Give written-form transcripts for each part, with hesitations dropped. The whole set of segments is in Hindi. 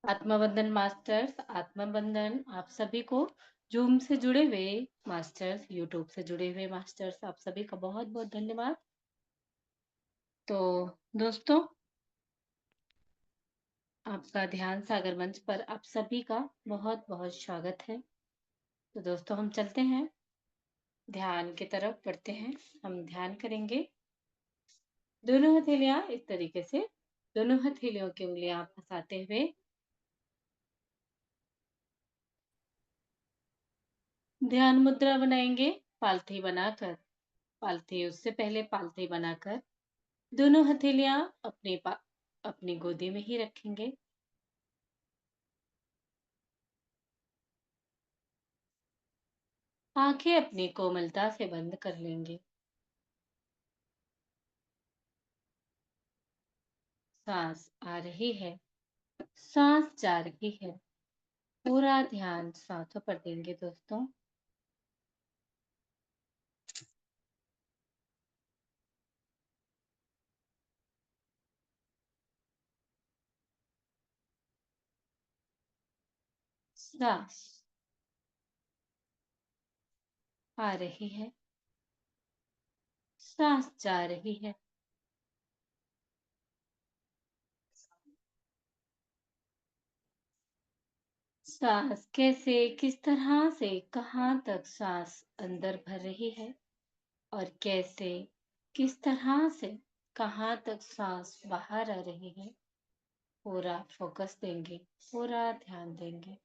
आत्मबंधन मास्टर्स, आत्मबंधन आप सभी को, जूम से जुड़े हुए मास्टर्स, यूट्यूब से जुड़े हुए मास्टर्स, आप सभी का बहुत बहुत धन्यवाद। तो दोस्तों, आपका ध्यान सागर मंच पर आप सभी का बहुत बहुत स्वागत है। तो दोस्तों, हम चलते हैं ध्यान की तरफ बढ़ते हैं। हम ध्यान करेंगे। दोनों हथेलियां इस तरीके से, दोनों हथेलियों की उंगलियां फंसाते हुए ध्यान मुद्रा बनाएंगे। पालथी बनाकर, पालथी उससे पहले पालथी बनाकर दोनों हथेलियां अपनी गोदी में ही रखेंगे। आंखें अपनी कोमलता से बंद कर लेंगे। सांस आ रही है, सांस जा रही है। पूरा ध्यान सांसों पर देंगे दोस्तों। सांस आ रही है, सांस जा रही है। सांस कैसे, किस तरह से, कहाँ तक सांस अंदर भर रही है और कैसे, किस तरह से, कहाँ तक सांस बाहर आ रही है। पूरा फोकस देंगे, पूरा ध्यान देंगे।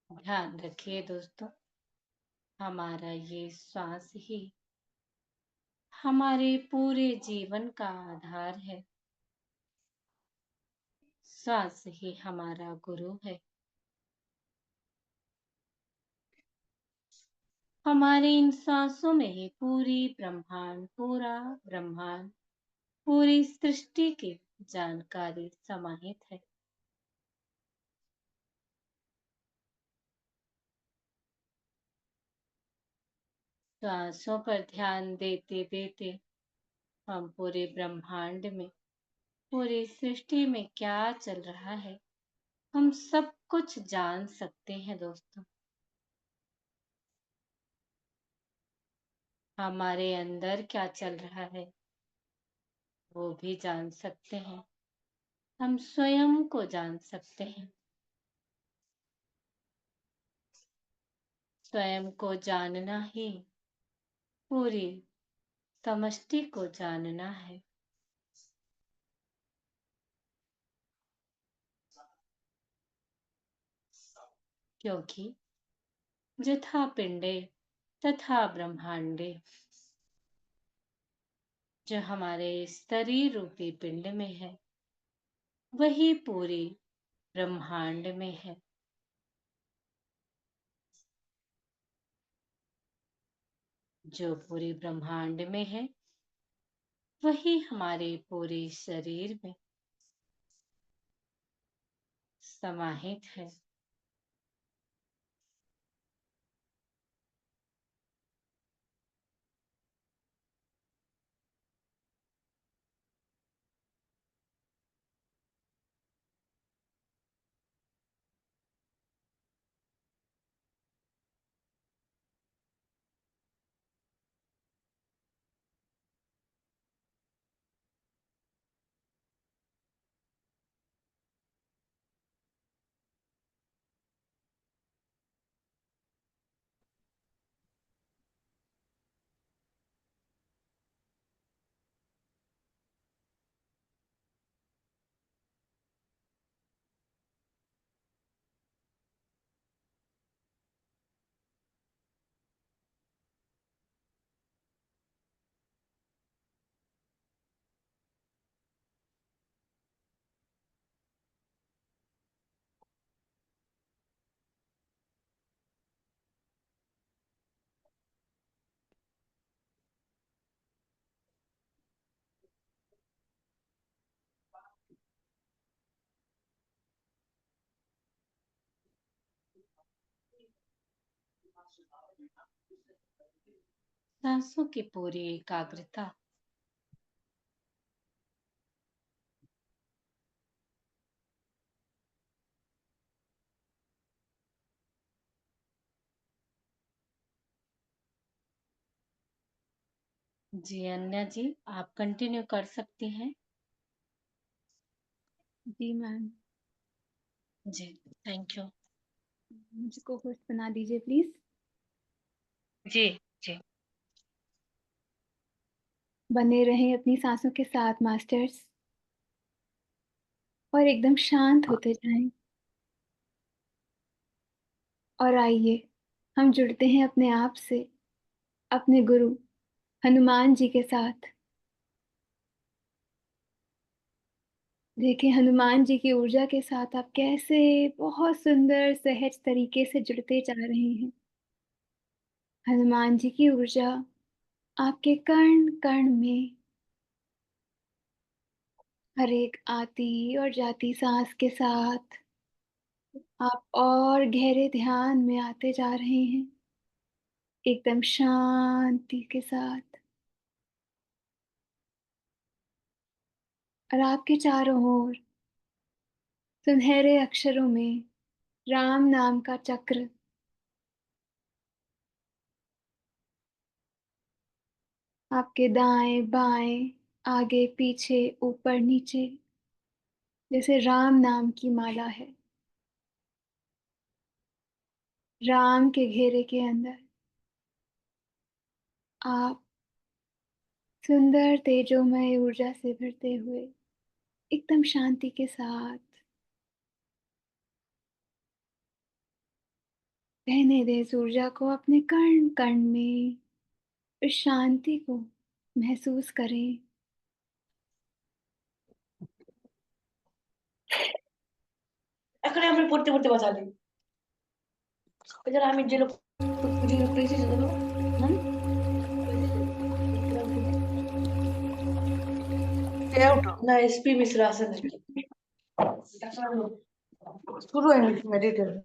ध्यान रखिए दोस्तों, हमारा ये श्वास ही हमारे पूरे जीवन का आधार है। श्वास ही हमारा गुरु है। हमारे इन सांसों में ही पूरा ब्रह्मांड, पूरी सृष्टि की जानकारी समाहित है। सांसों पर ध्यान देते देते हम पूरे ब्रह्मांड में, पूरी सृष्टि में क्या चल रहा है, हम सब कुछ जान सकते हैं दोस्तों। हमारे अंदर क्या चल रहा है वो भी जान सकते हैं। हम स्वयं को जान सकते हैं। स्वयं को जानना ही पूरी समष्टि को जानना है। क्योंकि यथा पिंडे तथा ब्रह्मांडे, जो हमारे शरीर रूपी पिंड में है वही पूरी ब्रह्मांड में है। जो पूरी ब्रह्मांड में है वही हमारे पूरे शरीर में समाहित है। सांसों की पूरी एकाग्रता जी अन्या जी, आप कंटिन्यू कर सकती हैं। जी मैम। जी, थैंक यू। मुझे को होस्ट बना दीजिए प्लीज। जी, जी। बने रहें अपनी सांसों के साथ मास्टर्स, और एकदम शांत होते जाएं। और आइए हम जुड़ते हैं अपने आप से, अपने गुरु हनुमान जी के साथ। देखें हनुमान जी की ऊर्जा के साथ आप कैसे बहुत सुंदर सहज तरीके से जुड़ते जा रहे हैं। हनुमान जी की ऊर्जा आपके कण कण में, हर एक आती और जाती सांस के साथ आप और गहरे ध्यान में आते जा रहे हैं, एकदम शांति के साथ। और आपके चारों ओर सुनहरे अक्षरों में राम नाम का चक्र आपके दाएं बाएं, आगे पीछे ऊपर नीचे, जैसे राम नाम की माला है। राम के घेरे के अंदर आप सुंदर तेजोमय ऊर्जा से भरते हुए एकदम शांति के साथ रहने दें इस ऊर्जा को अपने कण कण में। इस शांति को महसूस करें। এখানে আমরা পড়তে পড়তে বাঁচালি এছাড়া আমি যে লোক যে প্রেসিস দেবো না এসপি মিশ্রা আছে নাকি শুরু হয়নি মেডিটেশন।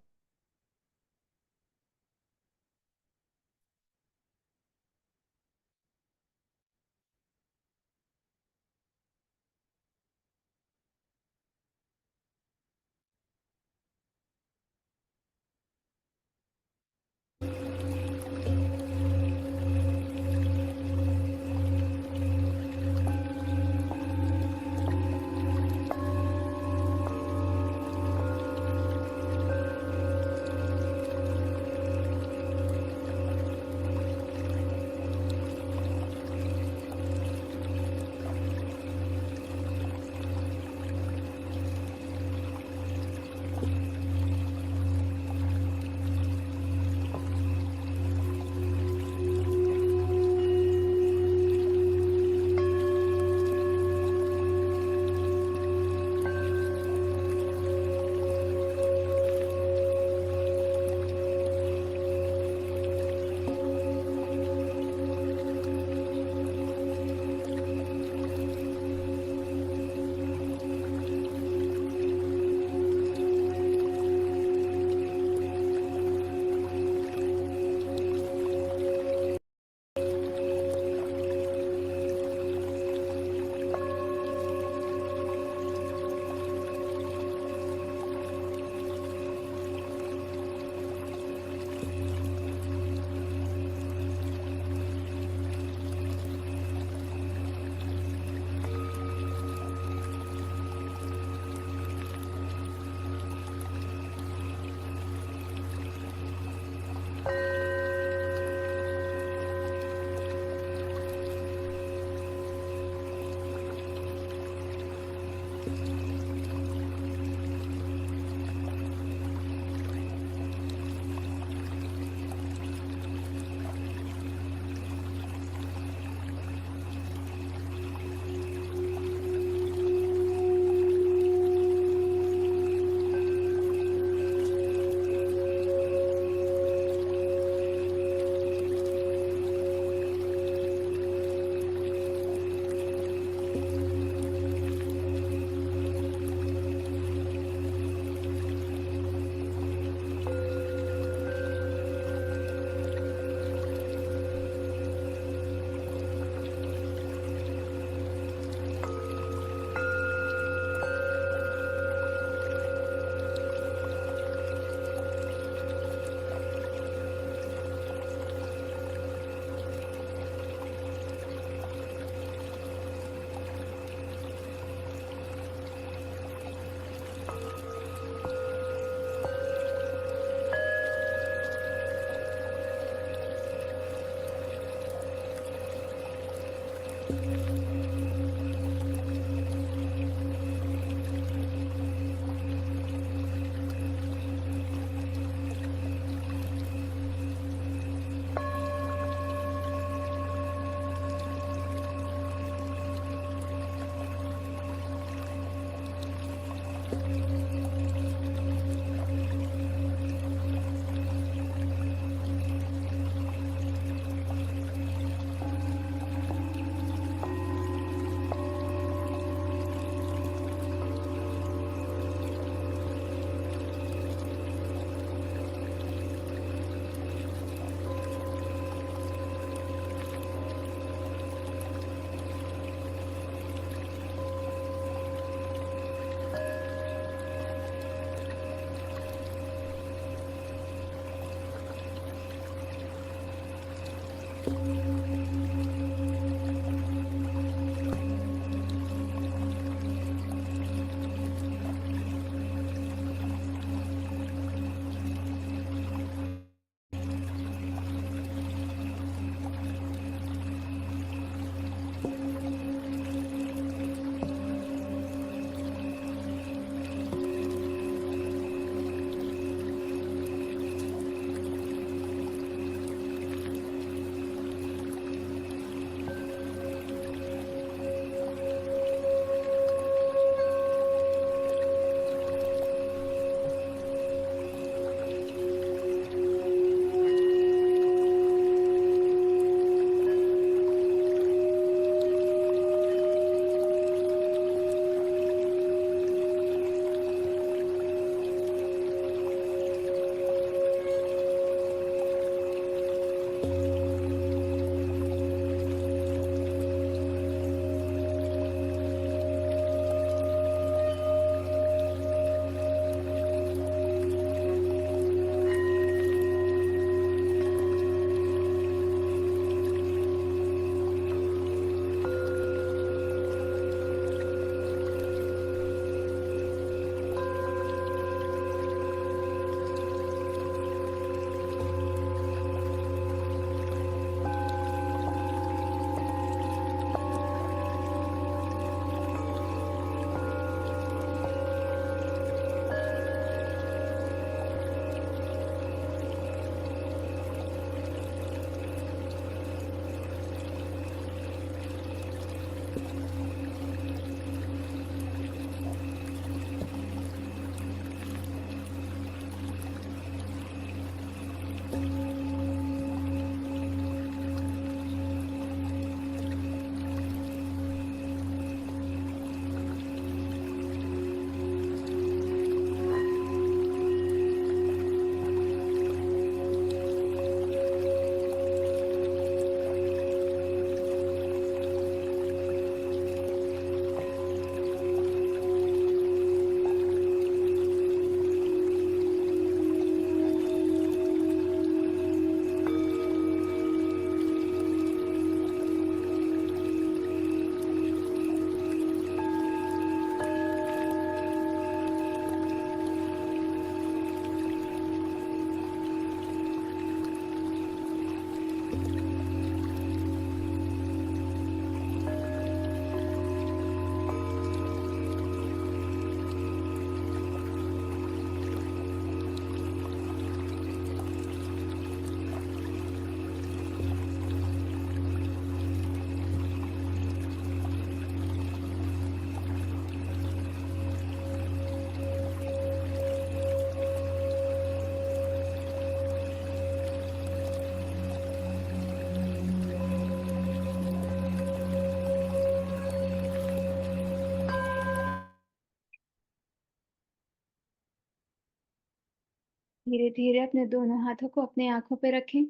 धीरे धीरे अपने दोनों हाथों को अपने आंखों पे रखें।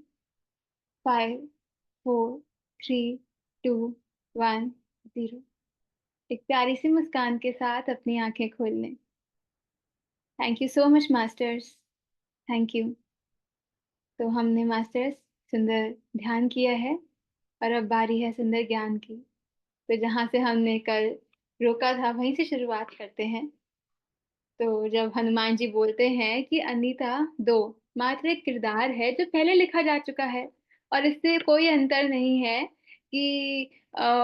5, 4, 3, 2, 1, 0। एक प्यारी सी मुस्कान के साथ अपनी आंखें खोल लें। Thank you so much masters. Thank you. तो हमने मास्टर्स सुंदर ध्यान किया है और अब बारी है सुंदर ज्ञान की। तो जहां से हमने कल रोका था वहीं से शुरुआत करते हैं। तो जब हनुमान जी बोलते हैं कि अनीता दो मात्र एक किरदार है जो पहले लिखा जा चुका है और इससे कोई अंतर नहीं है कि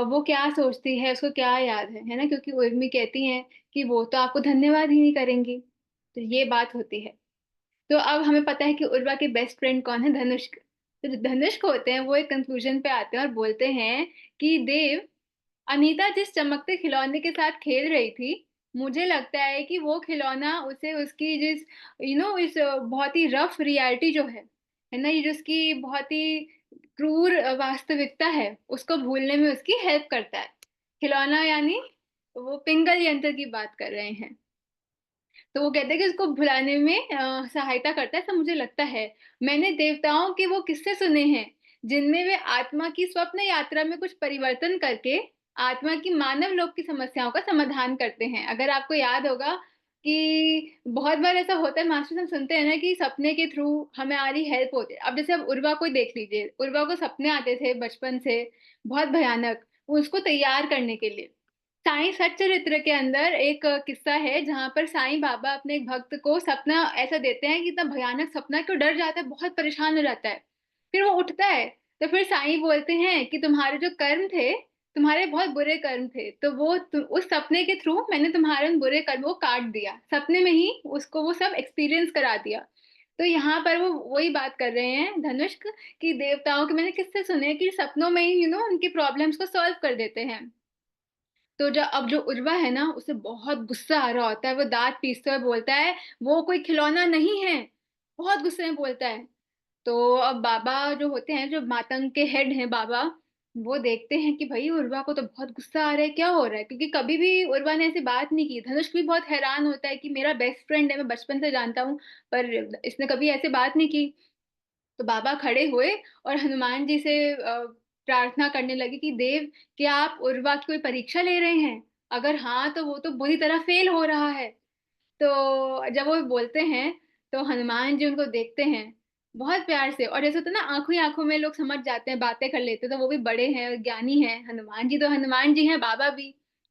वो क्या सोचती है, उसको क्या याद है ना, क्योंकि उर्मी कहती हैं कि वो तो आपको धन्यवाद ही नहीं करेंगी। तो ये बात होती है। तो अब हमें पता है कि उर्वा के बेस्ट फ्रेंड कौन है, धनुष्क। तो जो धनुष्क होते हैं वो एक कंक्लूजन पे आते हैं और बोलते हैं कि देव, अनीता जिस चमकते खिलौने के साथ खेल रही थी, मुझे लगता है कि वो खिलौना उसे उसकी जिस इस बहुत ही रफ रियलिटी जो है ना, ये जो उसकी बहुत ही क्रूर वास्तविकता है, उसको भूलने में उसकी हेल्प करता है। खिलौना यानी वो पिंगल यंत्र की बात कर रहे हैं। तो वो कहते हैं कि उसको भुलाने में सहायता करता है, ऐसा मुझे लगता है। मैंने देवताओं के वो किस्से सुने हैं जिनमें वे आत्मा की स्वप्न यात्रा में कुछ परिवर्तन करके आत्मा की मानव लोक की समस्याओं का समाधान करते हैं। अगर आपको याद होगा कि बहुत बार ऐसा होता है, मास्टर्स हम सुनते हैं ना कि सपने के थ्रू हमारी हेल्प होती है। अब जैसे अब उर्वा को ही देख लीजिए, उर्वा को सपने आते थे बचपन से, बहुत भयानक, उसको तैयार करने के लिए। साईं सच्चरित्र के अंदर एक किस्सा है जहां पर साईं बाबा अपने एक भक्त को सपना ऐसा देते हैं कि इतना भयानक सपना कि वो डर जाता है, बहुत परेशान हो जाता है। फिर वो उठता है, तो फिर साईं बोलते हैं कि तुम्हारे जो कर्म थे, तुम्हारे बहुत बुरे कर्म थे, तो उस सपने के थ्रू मैंने तुम्हारे उन बुरे कर्मों को काट दिया, सपने में ही उसको वो सब एक्सपीरियंस करा दिया। तो यहाँ पर वो वही बात कर रहे हैं धनुष्क, कि देवताओं के मैंने किससे सुने हैं कि सपनों में ही उनकी प्रॉब्लम्स को सॉल्व कर देते हैं। तो जो उर्वा है ना, उसे बहुत गुस्सा आ रहा होता है, वो दांत पीसते हुए बोलता है वो कोई खिलौना नहीं है, बहुत गुस्से में बोलता है। तो अब बाबा जो होते हैं, जो मातंग के हेड हैं बाबा, वो देखते हैं कि भाई उर्वा को तो बहुत गुस्सा आ रहा है, क्या हो रहा है, क्योंकि कभी भी उर्वा ने ऐसी बात नहीं की। धनुष भी बहुत हैरान होता है कि मेरा बेस्ट फ्रेंड है, मैं बचपन से जानता हूँ, पर इसने कभी ऐसे बात नहीं की। तो बाबा खड़े हुए और हनुमान जी से प्रार्थना करने लगे कि देव, क्या आप उर्वा की कोई परीक्षा ले रहे हैं? अगर हाँ तो वो तो बुरी तरह फेल हो रहा है। तो जब वो बोलते हैं तो हनुमान जी उनको देखते हैं बहुत प्यार से, और जैसे होता है ना, आंखों ही आंखों में लोग समझ जाते हैं, बातें कर लेते हैं, तो वो भी बड़े हैं, ज्ञानी हैं, हनुमान जी तो हनुमान जी हैं, बाबा भी।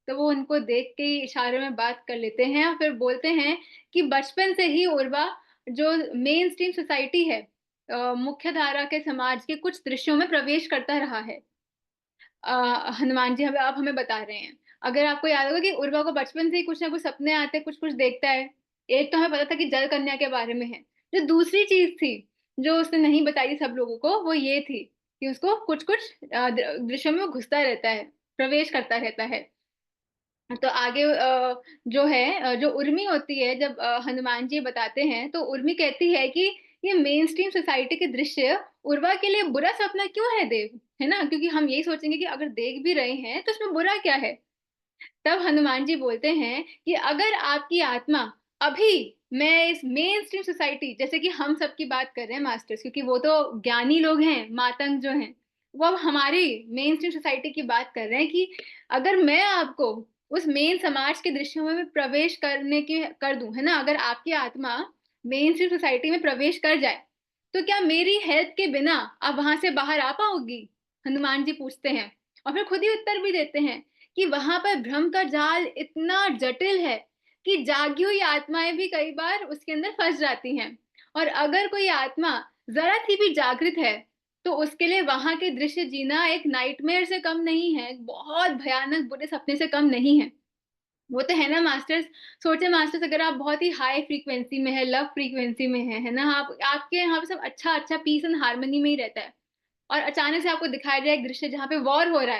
तो वो उनको देख के ही इशारों में बात कर लेते हैं और फिर बोलते हैं कि बचपन से ही उर्वा जो मेन स्ट्रीम सोसाइटी है, मुख्य धारा के समाज के कुछ दृश्यों में प्रवेश करता रहा है। हनुमान जी हमें अब हमें बता रहे हैं। अगर आपको याद होगा कि उर्वा को बचपन से ही कुछ ना कुछ सपने आते, कुछ कुछ देखता है। एक तो हमें पता था कि जल कन्या के बारे में है। जो दूसरी चीज थी जो उसने नहीं बताई सब लोगों को, वो ये थी कि उसको कुछ कुछ दृश्यों में वो घुसता रहता है, प्रवेश करता रहता है। तो आगे जो है जो उर्मी होती है, जब हनुमान जी बताते हैं तो उर्मी कहती है कि ये मेन स्ट्रीम सोसाइटी के दृश्य उर्वा के लिए बुरा सपना क्यों है देव, है ना, क्योंकि हम यही सोचेंगे कि अगर देख भी रहे हैं तो इसमें बुरा क्या है। तब हनुमान जी बोलते हैं कि अगर आपकी आत्मा अभी, मैं इस मेन स्ट्रीम सोसाइटी, जैसे कि हम सब की बात कर रहे हैं मास्टर्स, क्योंकि वो तो ज्ञानी लोग हैं, मातंग जो हैं, वो अब हमारी मेन स्ट्रीम सोसाइटी की बात कर रहे हैं कि अगर मैं आपको उस मेन समाज के दृश्यों में प्रवेश करने की कर दूं, है ना, अगर आपकी आत्मा मेन स्ट्रीम सोसाइटी में प्रवेश कर जाए, तो क्या मेरी हेल्प के बिना आप वहां से बाहर आ पाओगी? हनुमान जी पूछते हैं, और फिर खुद ही उत्तर भी देते हैं कि वहां पर भ्रम का जाल इतना जटिल है कि जागी हुई आत्माएं भी कई बार उसके अंदर फंस जाती हैं। और अगर कोई आत्मा जरा सी भी जागृत है, तो उसके लिए वहां के दृश्य जीना एक नाइटमेयर से कम नहीं है, एक बहुत भयानक बुरे सपने से कम नहीं है। वो तो है ना मास्टर्स। सोचे मास्टर्स, अगर आप बहुत ही हाई फ्रीक्वेंसी में है, लव फ्रीक्वेंसी में है ना, आप आपके यहाँ पे सब अच्छा अच्छा पीस एंड हार्मनी में ही रहता है, और अचानक से आपको दिखाया जाए एक दृश्य जहाँ पे वॉर हो रहा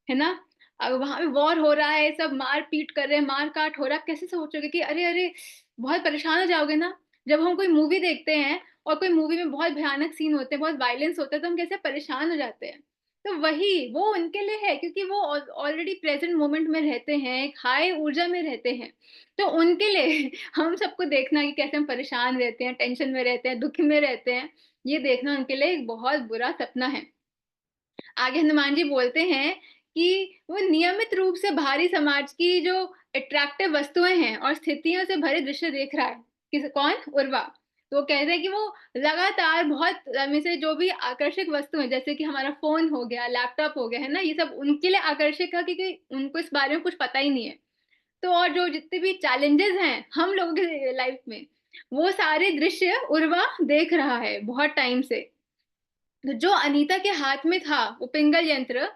है ना, अब वहां पे वॉर हो रहा है, सब मार पीट कर रहे हैं, मार काट हो रहा है, कैसे सोचोगे कि अरे अरे, बहुत परेशान हो जाओगे ना। जब हम कोई मूवी देखते हैं और कोई मूवी में बहुत भयानक सीन होते हैं, बहुत वायलेंस होता है, तो हम कैसे परेशान हो जाते हैं। तो वही वो उनके लिए है, क्योंकि वो ऑलरेडी प्रेजेंट मोमेंट में रहते हैं, एक हाई ऊर्जा में रहते हैं। तो उनके लिए हम सबको देखना कि कैसे हम परेशान रहते हैं, टेंशन में रहते हैं, दुख में रहते हैं, ये देखना उनके लिए एक बहुत बुरा सपना है। आगे हनुमान जी बोलते हैं कि वो नियमित रूप से बाहरी समाज की जो अट्रैक्टिव वस्तुएं हैं और स्थितियों से भरे दृश्य देख रहा है। कौन? उर्वा। तो वो कहते हैं कि वो लगातार बहुत में से जो भी आकर्षक वस्तु है, जैसे कि हमारा फोन हो गया, लैपटॉप हो गया, है ना, ये सब उनके लिए आकर्षक है क्योंकि उनको इस बारे में कुछ पता ही नहीं है। तो और जो जितने भी चैलेंजेस हैं हम लोगों के लाइफ में, वो सारे दृश्य उर्वा देख रहा है बहुत टाइम से। तो जो अनीता के हाथ में था वो पिंगल यंत्र,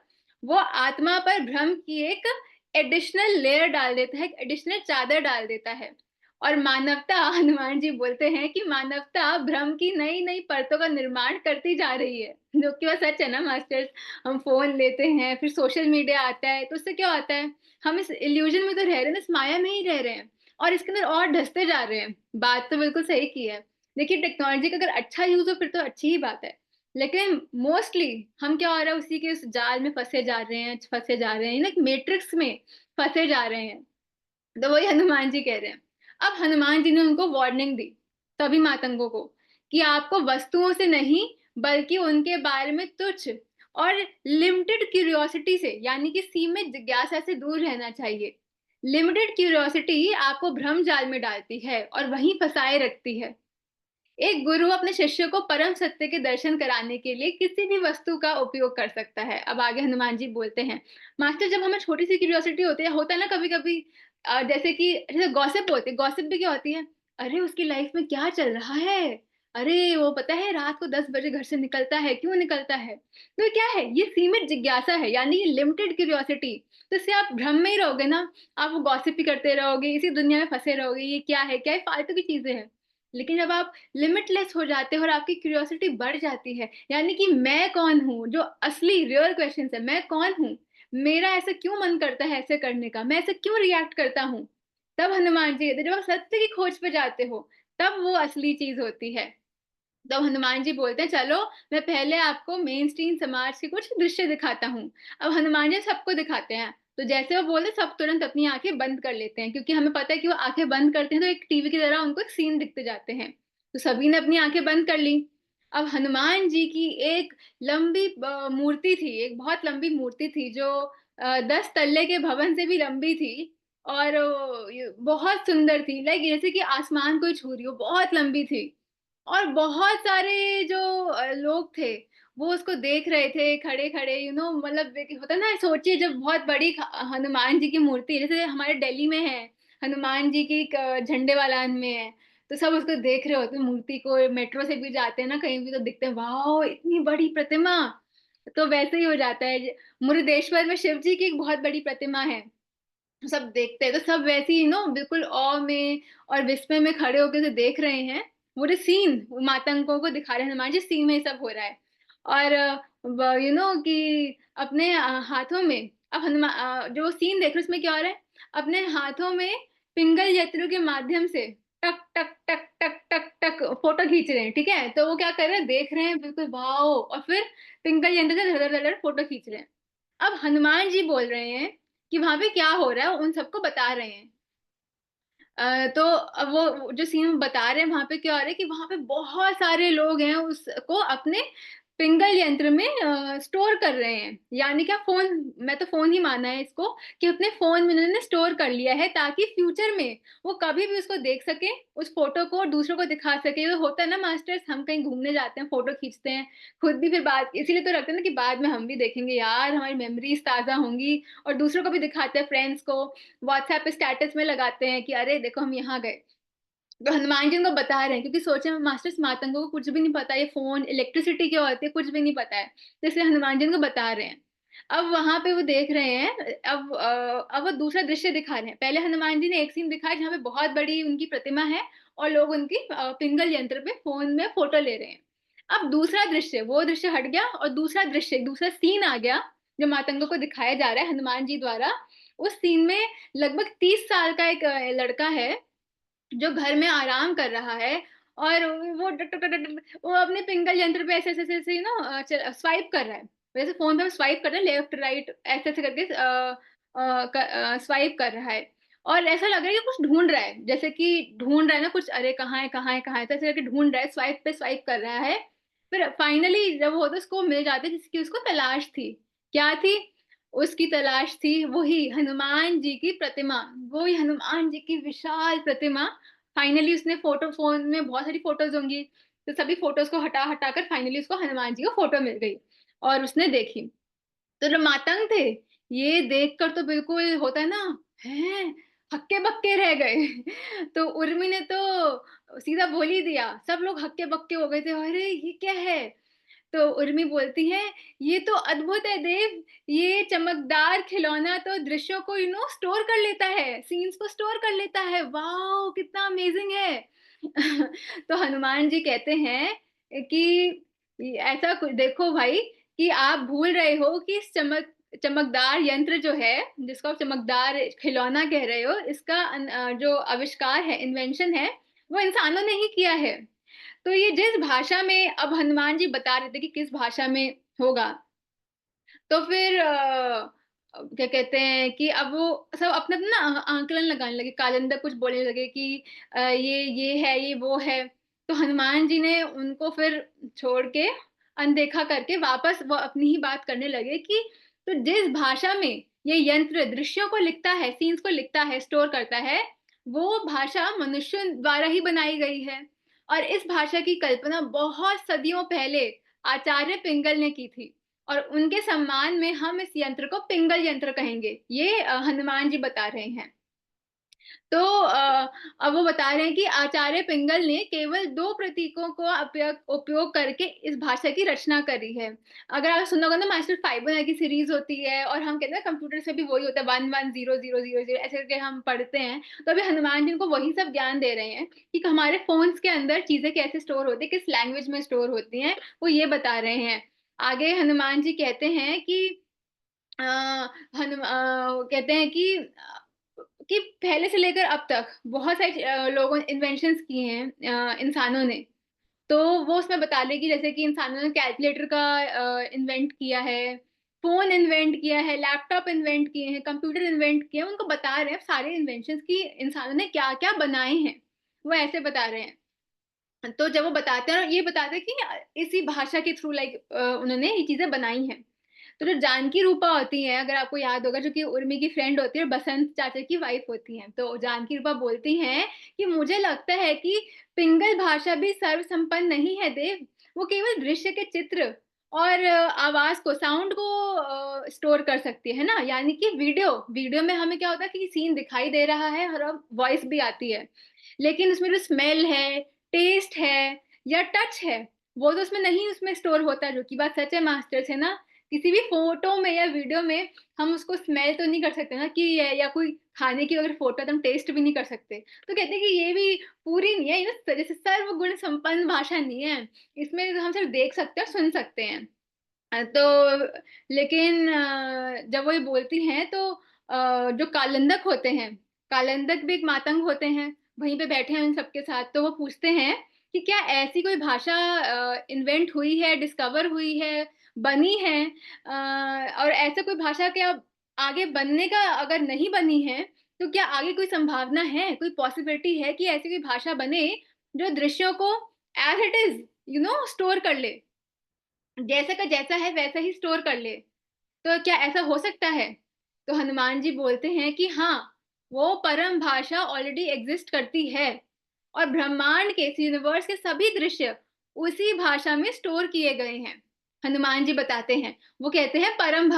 वो आत्मा पर भ्रम की एक एडिशनल लेयर डाल देता है, एक एडिशनल चादर डाल देता है। और मानवता हनुमान जी बोलते हैं कि मानवता भ्रम की नई-नई परतों का निर्माण करती जा रही है, जो कि वो सच है ना मास्टर्स। हम फ़ोन लेते हैं, फिर सोशल मीडिया आता है, तो उससे क्या होता है, हम इस इल्यूज़न में तो रह रहे हैं ना, इस माया में ही रह रहे हैं और इसके अंदर और धँसते जा रहे हैं। बात तो बिल्कुल सही की है। देखिए टेक्नोलॉजी का अगर अच्छा यूज़ हो फिर तो अच्छी ही बात है। लेकिन मोस्टली हम क्या हो रहा है उसी के उस जाल में फँसे जा रहे हैं, ना मैट्रिक्स में फँसे जा रहे हैं। तो वही हनुमान जी कह रहे हैं। अब हनुमान जी ने उनको वार्निंग दी, सभी मातंगों को, कि आपको वस्तुओं से नहीं, बल्कि उनके बारे में तुच्छ और लिमिटेड क्यूरियोसिटी से, यानी कि सीमित जिज्ञासा से दूर रहना चाहिए। लिमिटेड क्यूरियोसिटी आपको भ्रम जाल में डालती है और वहीं फँसाए रखती है। एक गुरु अपने शिष्य को परम सत्य के दर्शन कराने के लिए किसी भी वस्तु का उपयोग कर सकता है। अब आगे हनुमान जी बोलते हैं, मास्टर जब हमें छोटी-सी क्यूरियोसिटी होता है ना कभी-कभी, जैसे कि जैसे गॉसिप होती है, गॉसिप भी क्या होती है? अरे! उसकी लाइफ में क्या चल रहा है? अरे! वो पता है रात को 10 बजे घर से निकलता है, क्यों निकलता है? तो ये क्या है? ये सीमित जिज्ञासा है, यानी ये लिमिटेड क्यूरियोसिटी। तो इससे आप भ्रम में ही रहोगे ना, आप वो गॉसिप ही करते रहोगे, इसी दुनिया में फँसे रहोगे, ये क्या है? क्या ये फालतू की चीज़ें हैं। लेकिन जब आप लिमिटलेस हो जाते हो और आपकी क्यूरियोसिटी बढ़ जाती है, यानी कि मैं कौन हूँ? जो असली रियल क्वेश्चन्स है, मैं कौन हूँ? मेरा ऐसा क्यों मन करता है ऐसे करने का? मैं ऐसे क्यों रिएक्ट करता हूँ? तब हनुमान जी कहते हैं, जब आप सत्य की खोज पे जाते हो, तब वो असली चीज़ होती है। तो हनुमान जी बोलते हैं, चलो मैं पहले आपको मेन स्ट्रीम समाज के कुछ दृश्य दिखाता हूँ। अब हनुमान जी सबको दिखाते हैं, तो जैसे वो बोले सब तुरंत अपनी आँखें बंद कर लेते हैं, क्योंकि हमें पता है कि वो आँखें बंद करते हैं तो एक टीवी की तरह उनको एक सीन दिखते जाते हैं। तो सभी ने अपनी आँखें बंद कर ली। अब हनुमान जी की एक लंबी मूर्ति थी, एक बहुत लंबी मूर्ति थी जो 10 तल्ले के भवन से भी लंबी थी और बहुत सुंदर थी, लाइक जैसे कि आसमान को ही छू रही हो, बहुत लंबी थी। और बहुत सारे जो लोग थे, वो उसको देख रहे थे खड़े-खड़े, मतलब एक होता है ना, सोचिए जब बहुत बड़ी हनुमान जी की मूर्ति जैसे हमारे दिल्ली में है, हनुमान जी की क झंडे वालान में है, तो सब उसको देख रहे होते हैं मूर्ति को, मेट्रो से भी जाते हैं ना कहीं भी तो दिखते हैं, वॉव! इतनी बड़ी प्रतिमा। तो वैसे ही हो जाता है मुरुदेश्वर में शिव जी की एक बहुत बड़ी प्रतिमा है। सब देखते हैं, तो सब वैसे ही बिल्कुल ऑ में और विस्मय में खड़े होके उसे देख रहे हैं। वो जो सीन वो मातंगों को दिखा रहे हैं हनुमान जी, सीन में ये सब हो रहा है। और व कि अपने हाथों में अब जो सीन देख रहे हैं उसमें क्या हो रहा है, अपने हाथों में पिंगल यंत्र के माध्यम से टक, टक, टक, टक, टक, टक फ़ोटो खींच रहे हैं, ठीक है? तो वो क्या कर रहे हैं, देख रहे हैं बिल्कुल वॉव! और फिर पिंगल यंत्र से धड़, धड़, धड़, धड़ फ़ोटो खींच रहे हैं। अब हनुमान जी बोल रहे हैं कि वहाँ पे क्या हो रहा है, उन सबको बता रहे हैं। तो अब वो जो सीन बता रहे हैं वहाँ पे क्या हो रहा है कि वहाँ पे बहुत सारे लोग हैं उसको अपने पिंगल यंत्र में स्टोर कर रहे हैं। यानी क्या फ़ोन, मैं तो फ़ोन ही माना है इसको, कि अपने फ़ोन में उन्होंने स्टोर कर लिया है ताकि फ्यूचर में वो कभी भी उसको देख सकें, उस फ़ोटो को और दूसरों को दिखा सकें। तो होता है ना मास्टर्स, हम कहीं घूमने जाते हैं, फ़ोटो खींचते हैं, खुद भी फिर बाद इसीलिए तो रखते हैं ना कि बाद में हम भी देखेंगे यार, हमारी मेमोरीज़ ताज़ा होंगी और दूसरों को भी दिखाते हैं, फ्रेंड्स को व्हाट्सएप पे स्टेटस में लगाते हैं कि अरे देखो हम यहाँ गए। तो हनुमान जी उनको बता रहे हैं, क्योंकि सोचे मास्टर्स मातंगों को कुछ भी नहीं पता, ये फ़ोन, इलेक्ट्रिसिटी क्या होती है, कुछ भी नहीं पता है। तो इसलिए हनुमान जी उनको बता रहे हैं। अब वहाँ पे वो देख रहे हैं, अब वो दूसरा दृश्य दिखा रहे हैं। पहले हनुमान जी ने एक सीन दिखाया जहाँ पे बहुत बड़ी उनकी प्रतिमा है और लोग उनकी पिंगल यंत्र पे फ़ोन में फ़ोटो ले रहे हैं। अब दूसरा दृश्य, वो दृश्य हट गया और दूसरा दृश्य, दूसरा सीन आ गया, जो मातंगों को दिखाया जा रहा है हनुमान जी द्वारा। उस सीन में लगभग 30 साल का एक लड़का है जो घर में आराम कर रहा है और वो टक टक टक टक वो अपने पिंगल यंत्र पे ऐसे ऐसे ऐसे ऐसे स्वाइप कर रहा है, वैसे फोन पे हम स्वाइप कर रहे हैं, लेफ्ट राइट ऐसे ऐसे करके स्वाइप कर रहा है और ऐसा लग रहा है कि कुछ ढूंढ रहा है, जैसे कि ढूंढ रहा है ना कुछ, अरे कहाँ है कहाँ है कहाँ है, तो ऐसे करके ढूंढ रहा है, स्वाइप पे स्वाइप कर रहा है। फिर फाइनली जब वो होता है उसको मिल जाता है जिसकी उसको तलाश थी। क्या थी? उसकी तलाश थी वही हनुमान जी की प्रतिमा, वही हनुमान जी की विशाल प्रतिमा। फाइनली उसने फ़ोटो, फ़ोन में बहुत सारी फ़ोटोज़ होंगी, तो सभी फ़ोटोज़ को हटा-हटा कर फाइनली उसको हनुमान जी को फ़ोटो मिल गई और उसने देखी। तो जो मातंग थे, ये देखकर तो बिल्कुल होता है ना, हैं? हक्के-बक्के रह गए। तो उर्मी ने तो सीधा बोल ही दिया, सब लोग हक्के-बक्के हो गए थे, अरे! ये क्या है? तो उर्मी बोलती है, "ये तो अद्भुत है देव, ये चमकदार खिलौना तो दृश्यों को स्टोर कर लेता है, सीन्स को स्टोर कर लेता है। वॉव! कितना अमेज़िंग है।" तो हनुमान जी कहते हैं कि ऐसा कुछ देखो भाई कि आप भूल रहे हो कि इस चमकदार यंत्र जो है, जिसको आप चमकदार खिलौना कह रहे हो, इसका जो आविष्कार है, इन्वेंशन है, वो इंसानों ने ही किया है। तो ये जिस भाषा में अब हनुमान जी बता रहे थे कि किस भाषा में होगा, तो फिर क्या कहते हैं कि अब वो सब अपना-अपना ना आकलन लगाने लगे, कालिंदा कुछ बोलने लगे कि ये है, ये वो है। तो हनुमान जी ने उनको फिर छोड़ के, अनदेखा करके वापस वो अपनी ही बात करने लगे कि तो जिस भाषा में ये यंत्र दृश्यों को लिखता है, सीन्स को लिखता है, स्टोर करता है, वो भाषा मनुष्यों द्वारा ही बनाई गई है। और इस भाषा की कल्पना बहुत सदियों पहले आचार्य पिंगल ने की थी। और उनके सम्मान में हम इस यंत्र को पिंगल यंत्र कहेंगे। ये हनुमान जी बता रहे हैं। तो अब वो बता रहे हैं कि आचार्य पिंगल ने केवल 2 प्रतीकों को उपयोग करके इस भाषा की रचना करी है। अगर आपने सुना होगा ना, मास्टर फाइबोनाची सीरीज़ होती है और हम कहते हैं ना कंप्यूटर्स में भी वही होता है 110000 ऐसे करके हम पढ़ते हैं। तो अभी हनुमान जी उनको वही सब ज्ञान दे रहे हैं कि हमारे फ़ोन्स के अंदर चीज़ें कैसे स्टोर होती हैं, किस लैंग्वेज में स्टोर होती हैं, वो ये बता रहे हैं। आगे हनुमान जी कहते हैं अ, कहते हैं कि पहले से लेकर अब तक बहुत सारे लोगों ने इन्वेंशंस किए हैं, इंसानों ने। तो वो उसमें बता रहे कि जैसे कि इंसानों ने कैलकुलेटर का इन्वेंट किया है, फ़ोन इन्वेंट किया है, लैपटॉप इन्वेंट किए हैं, कंप्यूटर इन्वेंट किए हैं। उनको बता रहे हैं सारे इन्वेंशंस कि इंसानों ने क्या-क्या बनाए हैं। वो ऐसे बता रहे हैं। तो जब वो बताते हैं और ये बताते हैं कि इसी भाषा के थ्रू उन्होंने ये चीज़ें बनाई हैं। तो जो जानकी रूपा होती हैं, अगर आपको याद होगा, जो कि उर्मी की फ्रेंड होती है और बसंत चाचा की वाइफ होती हैं। तो जानकी रूपा बोलती हैं कि मुझे लगता है कि पिंगल भाषा भी सर्वसंपन्न नहीं है देव। वो केवल दृश्य के चित्र और आवाज़ को, साउंड को स्टोर कर सकती है ना? यानी कि वीडियो में हमें क्या होता है कि सीन दिखाई दे रहा है और अब वॉइस भी आती है। लेकिन उसमें जो स्मेल है, टेस्ट है या टच है, वो तो उसमें नहीं स्टोर होता, जो कि बात सच है मास्टर्स, है ना? किसी भी फ़ोटो में या वीडियो में हम उसको स्मेल तो नहीं कर सकते ना कि या कोई खाने की अगर फ़ोटो है तो हम टेस्ट भी नहीं कर सकते। तो कहते हैं कि ये भी पूरी नहीं है, ये ना जैसे सर्वगुण संपन्न भाषा नहीं है। इसमें हम सिर्फ़ देख सकते हैं और सुन सकते हैं। तो लेकिन जब वो ये बोलती हैं तो जो कालिंदक होते हैं, कालिंदक भी एक मातंग होते हैं, वहीं पे बैठे हैं उन सबके साथ, तो वो पूछते हैं कि क्या ऐसी कोई भाषा इन्वेंट हुई है, डिस्कवर हुई है, बनी है, और ऐसा कोई भाषा क्या आगे बनने का अगर नहीं बनी है, तो क्या आगे कोई संभावना है, कोई पॉसिबिलिटी है कि ऐसी कोई भाषा बने, जो दृश्यों को एज़ इट इज़ स्टोर कर ले? जैसा का जैसा है वैसा ही स्टोर कर ले। तो क्या ऐसा हो सकता है? तो हनुमान जी बोलते हैं कि हाँ, वो परम भाषा ऑलरेडी एग्ज़िस्ट करती है और ब्रह्मांड के, इस यूनिवर्स के सभी दृश्य उसी भाषा में स्टोर किए गए हैं। हनुमान जी बताते हैं, वो कहते हैं परम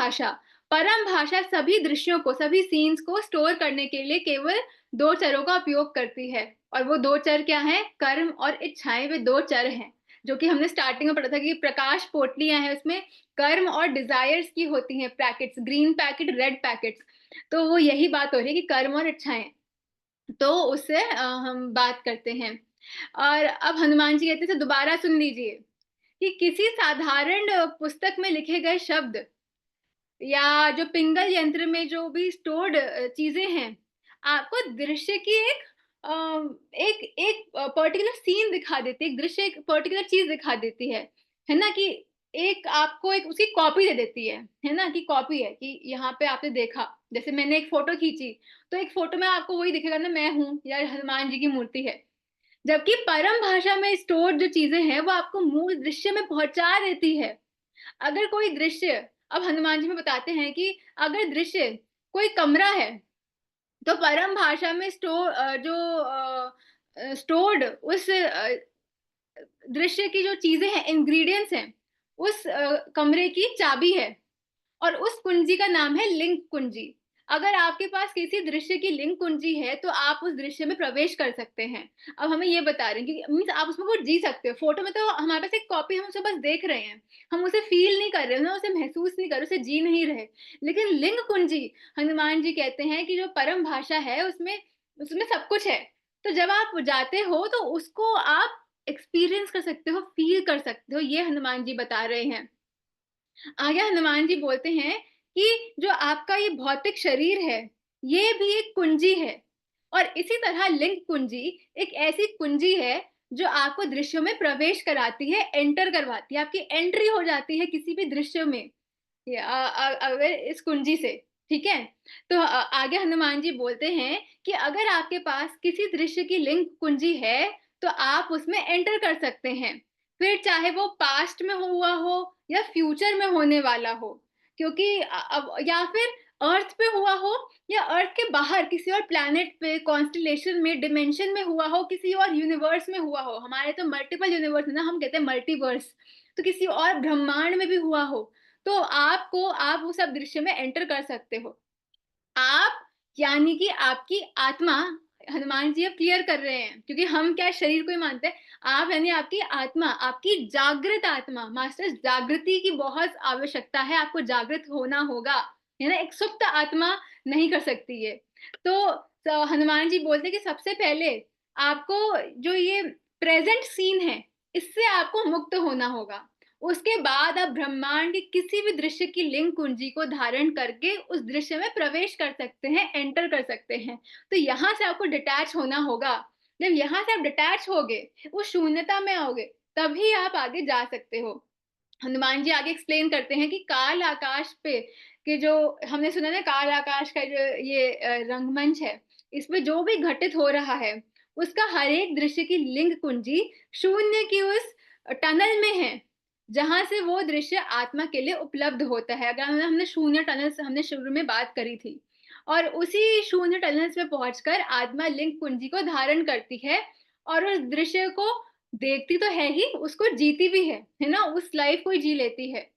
भाषा सभी दृश्यों को, सभी सीन्स को स्टोर करने के लिए केवल 2 चरों का उपयोग करती है। और वो 2 चर क्या हैं? कर्म और इच्छाएँ, वे 2 चर हैं, जो कि हमने स्टार्टिंग में पढ़ा था कि प्रकाश पोटलियाँ हैं, उसमें कर्म और डिज़ायर्स की होती हैं packets, green packet, red packets. तो वो यही बात हो रही है कि कर्म और इच्छाएँ। तो उससे हम बात करते हैं। और अब हनुमान जी कहते हैं, "तो दोबारा सुन लीजिए कि किसी साधारण पुस्तक में लिखे गए शब्द या जो पिंगल यंत्र में जो भी स्टोर्ड चीज़ें हैं, आपको दृश्य की अ, एक एक पर्टिकुलर सीन दिखा देती है, एक दृश्य, एक पर्टिकुलर चीज़ दिखा देती है ना? कि एक आपको एक उसकी कॉपी दे देती है ना? कि कॉपी है कि यहाँ पे आपने देखा, जैसे मैंने एक फ़ोटो खींची, तो एक फ़ोटो में आपको वही दिखेगा ना, मैं हूँ या हनुमान जी की मूर्ति है। जबकि परम भाषा में स्टोर्ड जो चीज़ें हैं, वो आपको मूल दृश्य में पहुँचा देती है। अगर कोई दृश्य, अब हनुमान जी में बताते हैं कि अगर दृश्य कोई कमरा है, तो परम भाषा में स्टोर्ड उस दृश्य की जो चीज़ें हैं, इंग्रीडिएंट्स हैं, उस कमरे की चाबी है और उस कुंजी का नाम है लिंक कुंजी। अगर आपके पास किसी दृश्य की लिंक कुंजी है, तो आप उस दृश्य में प्रवेश कर सकते हैं। अब हमें ये बता रहे हैं कि मीन्स आप उसमें कुछ जी सकते हो। फ़ोटो में तो हमारे पास एक कॉपी, हम उसे बस देख रहे हैं। हम उसे फ़ील नहीं कर रहे हैं ना, उसे महसूस नहीं कर रहे, उसे जी नहीं रहे। लेकिन लिंग कुंजी, हनुमान जी कहते हैं कि जो परम भाषा है, उसमें उसमें सब कुछ है। तो जब आप जाते हो, तो उसको आप एक्सपीरियंस कर सकते हो, फ़ील कर सकते हो, ये हनुमान जी बता रहे हैं। आगे हनुमान जी बोलते हैं कि जो आपका ये भौतिक शरीर है, ये भी एक कुंजी है और इसी तरह लिंग कुंजी एक ऐसी कुंजी है, जो आपको दृश्यों में प्रवेश कराती है, एंटर करवाती है, आपकी एंट्री हो जाती है किसी भी दृश्य में। अगर इस कुंजी से, ठीक है? तो आगे हनुमान जी बोलते हैं कि अगर आपके पास किसी दृश्य की लिंक कुंजी है, तो आप उसमें एंटर कर सकते हैं। फिर चाहे वो पास्ट में हुआ हो या फ्यूचर में होने वाला हो। क्योंकि अब या फिर अर्थ पे हुआ हो या अर्थ के बाहर किसी और प्लैनेट पे, कॉन्स्टेलेशन में, डिमेंशन में हुआ हो, किसी और यूनिवर्स में हुआ हो। हमारे तो मल्टीपल यूनिवर्स है ना, हम कहते हैं मल्टीवर्स। तो किसी और ब्रह्मांड में भी हुआ हो, तो आप वो सब दृश्य में एंटर कर सकते हो। आप यानी कि आपकी आत्मा, हनुमान जी अब क्लियर कर रहे हैं, क्योंकि हम क्या शरीर को ही मानते हैं। आप यानी आपकी आत्मा, आपकी जागृत आत्मा, मास्टर्स जागृति की बहुत आवश्यकता है, आपको जागृत होना होगा, है ना? एक सुप्त आत्मा नहीं कर सकती ये। तो हनुमान जी बोलते हैं कि सबसे पहले आपको जो ये प्रेज़ेंट सीन है, इससे आपको मुक्त होना होगा। उसके बाद आप ब्रह्मांड के किसी भी दृश्य की लिंक कुंजी को धारण करके उस दृश्य में प्रवेश कर सकते हैं, एंटर कर सकते हैं। तो यहाँ से आपको डिटैच होना होगा। जब यहाँ से आप डिटैच होगे, उस शून्यता में आओगे, तभी आप आगे जा सकते हो। हनुमान जी आगे एक्सप्लेन करते हैं कि काल आकाश पे कि जो हमने सुना ना, काल आकाश का जो ये रंगमंच है, इसमें जो भी घटित हो रहा है, उसका हर एक दृश्य की लिंग कुंजी शून्य की उस टनल में है, जहां से वो दृश्य आत्मा के लिए उपलब्ध होता है। अगर हमने शून्य टनल से हमने शुरू में बात करी थी, और उसी शून्य टनल्स में पहुंचकर आत्मा लिंग कुंजी को धारण करती है और उस दृश्य को देखती तो है ही, उसको जीती भी है ना? उस लाइफ को ही जी लेती है।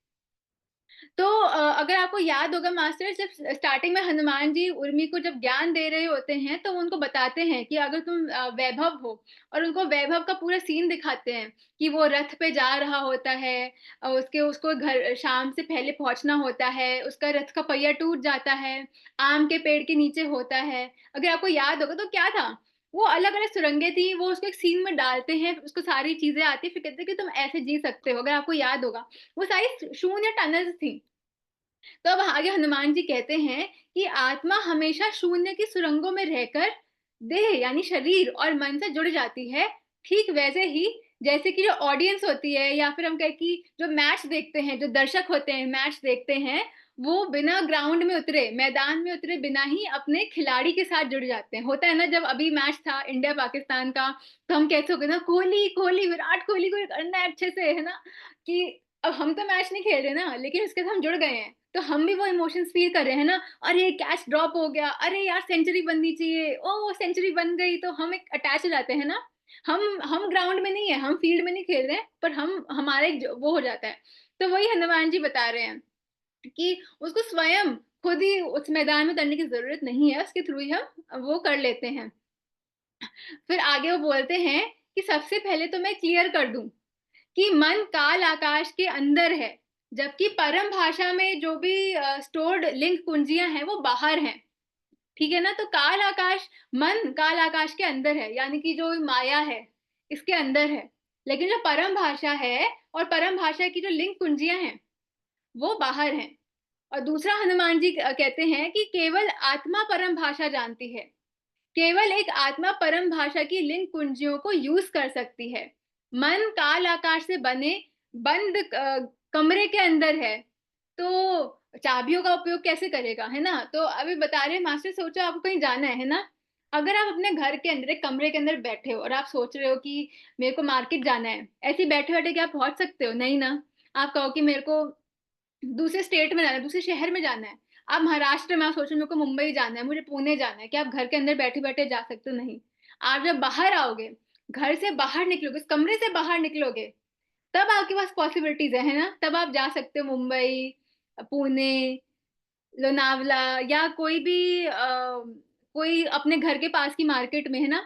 तो अगर आपको याद होगा मास्टर, जब स्टार्टिंग में हनुमान जी उर्मी को जब ज्ञान दे रहे होते हैं, तो उनको बताते हैं कि अगर तुम वैभव हो, और उनको वैभव का पूरा सीन दिखाते हैं कि वो रथ पे जा रहा होता है, उसके उसको घर शाम से पहले पहुंचना होता है, उसका रथ का पहिया टूट जाता है, आम के पेड़ के नीचे होता है। अगर आपको याद होगा तो क्या था, वो अलग अलग सुरंगें थी, वो उसको एक सीन में डालते हैं, उसको सारी चीजें आती है, फिर कहते हैं कि तुम ऐसे जी सकते हो, अगर आपको याद होगा। वो सारी शून्य टनल्स थी। तो अब आगे हनुमान जी कहते हैं कि आत्मा हमेशा शून्य की सुरंगों में रहकर देह यानी शरीर और मन से जुड़ जाती है। ठीक वैसे ही जैसे कि जो ऑडियंस होती है, या फिर हम कहें कि जो मैच देखते हैं, जो दर्शक होते हैं मैच देखते हैं, वो बिना ग्राउंड में उतरे, मैदान में उतरे बिना ही अपने खिलाड़ी के साथ जुड़ जाते हैं। होता है ना, जब अभी मैच था इंडिया पाकिस्तान का, तो हम कहते हो ना, कोहली कोहली विराट कोहली को करना है अच्छे से, है ना? कि अब हम तो मैच नहीं खेल रहे ना, लेकिन उसके साथ हम जुड़ गए हैं, तो हम भी वो इमोशंस फील कर रहे हैं ना। अरे कैच ड्रॉप हो गया, अरे यार सेंचुरी बननी चाहिए, ओह सेंचुरी बन गई, तो हम एक अटैच हो जाते हैं ना। हम ग्राउंड में नहीं है, हम फील्ड में नहीं खेल रहे हैं, पर हम हमारे वो हो जाता है। तो वही हनुमान जी बता रहे हैं कि उसको स्वयं खुद ही उस मैदान में उतरने की जरूरत नहीं है, उसके थ्रू ही हम वो कर लेते हैं। फिर आगे वो बोलते हैं कि सबसे पहले तो मैं क्लियर कर दूं कि मन काल आकाश के अंदर है, जबकि परम भाषा में जो भी स्टोर्ड लिंक कुंजियां हैं वो बाहर हैं। ठीक है ना? तो काल आकाश, मन काल आकाश के अंदर है, यानी कि जो माया है इसके अंदर है। लेकिन जो परम भाषा है और परम भाषा की जो लिंक कुंजियां हैं, वो बाहर हैं। और दूसरा हनुमान जी कहते हैं कि केवल आत्मा परम भाषा जानती है। केवल एक आत्मा परम भाषा की लिंक कुंजियों को यूज कर सकती है। मन काल आकाश से बने बंद कमरे के अंदर है, तो चाबियों का उपयोग कैसे करेगा, है ना? तो अभी बता रहे मास्टर, सोचो आपको कहीं जाना है ना? अगर आप अपने घर के अंदर एक कमरे के अंदर बैठे हो और आप सोच रहे हो कि मेरे को मार्केट जाना है, ऐसे बैठे बैठे क्या आप पहुंच सकते हो? नहीं ना। आप कहो कि मेरे को दूसरे स्टेट में जाना है, दूसरे शहर में जाना है, आप महाराष्ट्र में, आप सोचो मेरे को मुंबई जाना है, मुझे पुणे जाना है, क्या आप घर के अंदर बैठे बैठे जा सकते हो? नहीं। आप जब बाहर आओगे, घर से बाहर निकलोगे, इस कमरे से बाहर निकलोगे, तब आपके पास पॉसिबिलिटीज है ना? तब आप जा सकते हो मुंबई, पुणे, लोनावला या कोई भी कोई अपने घर के पास की मार्केट में, है ना?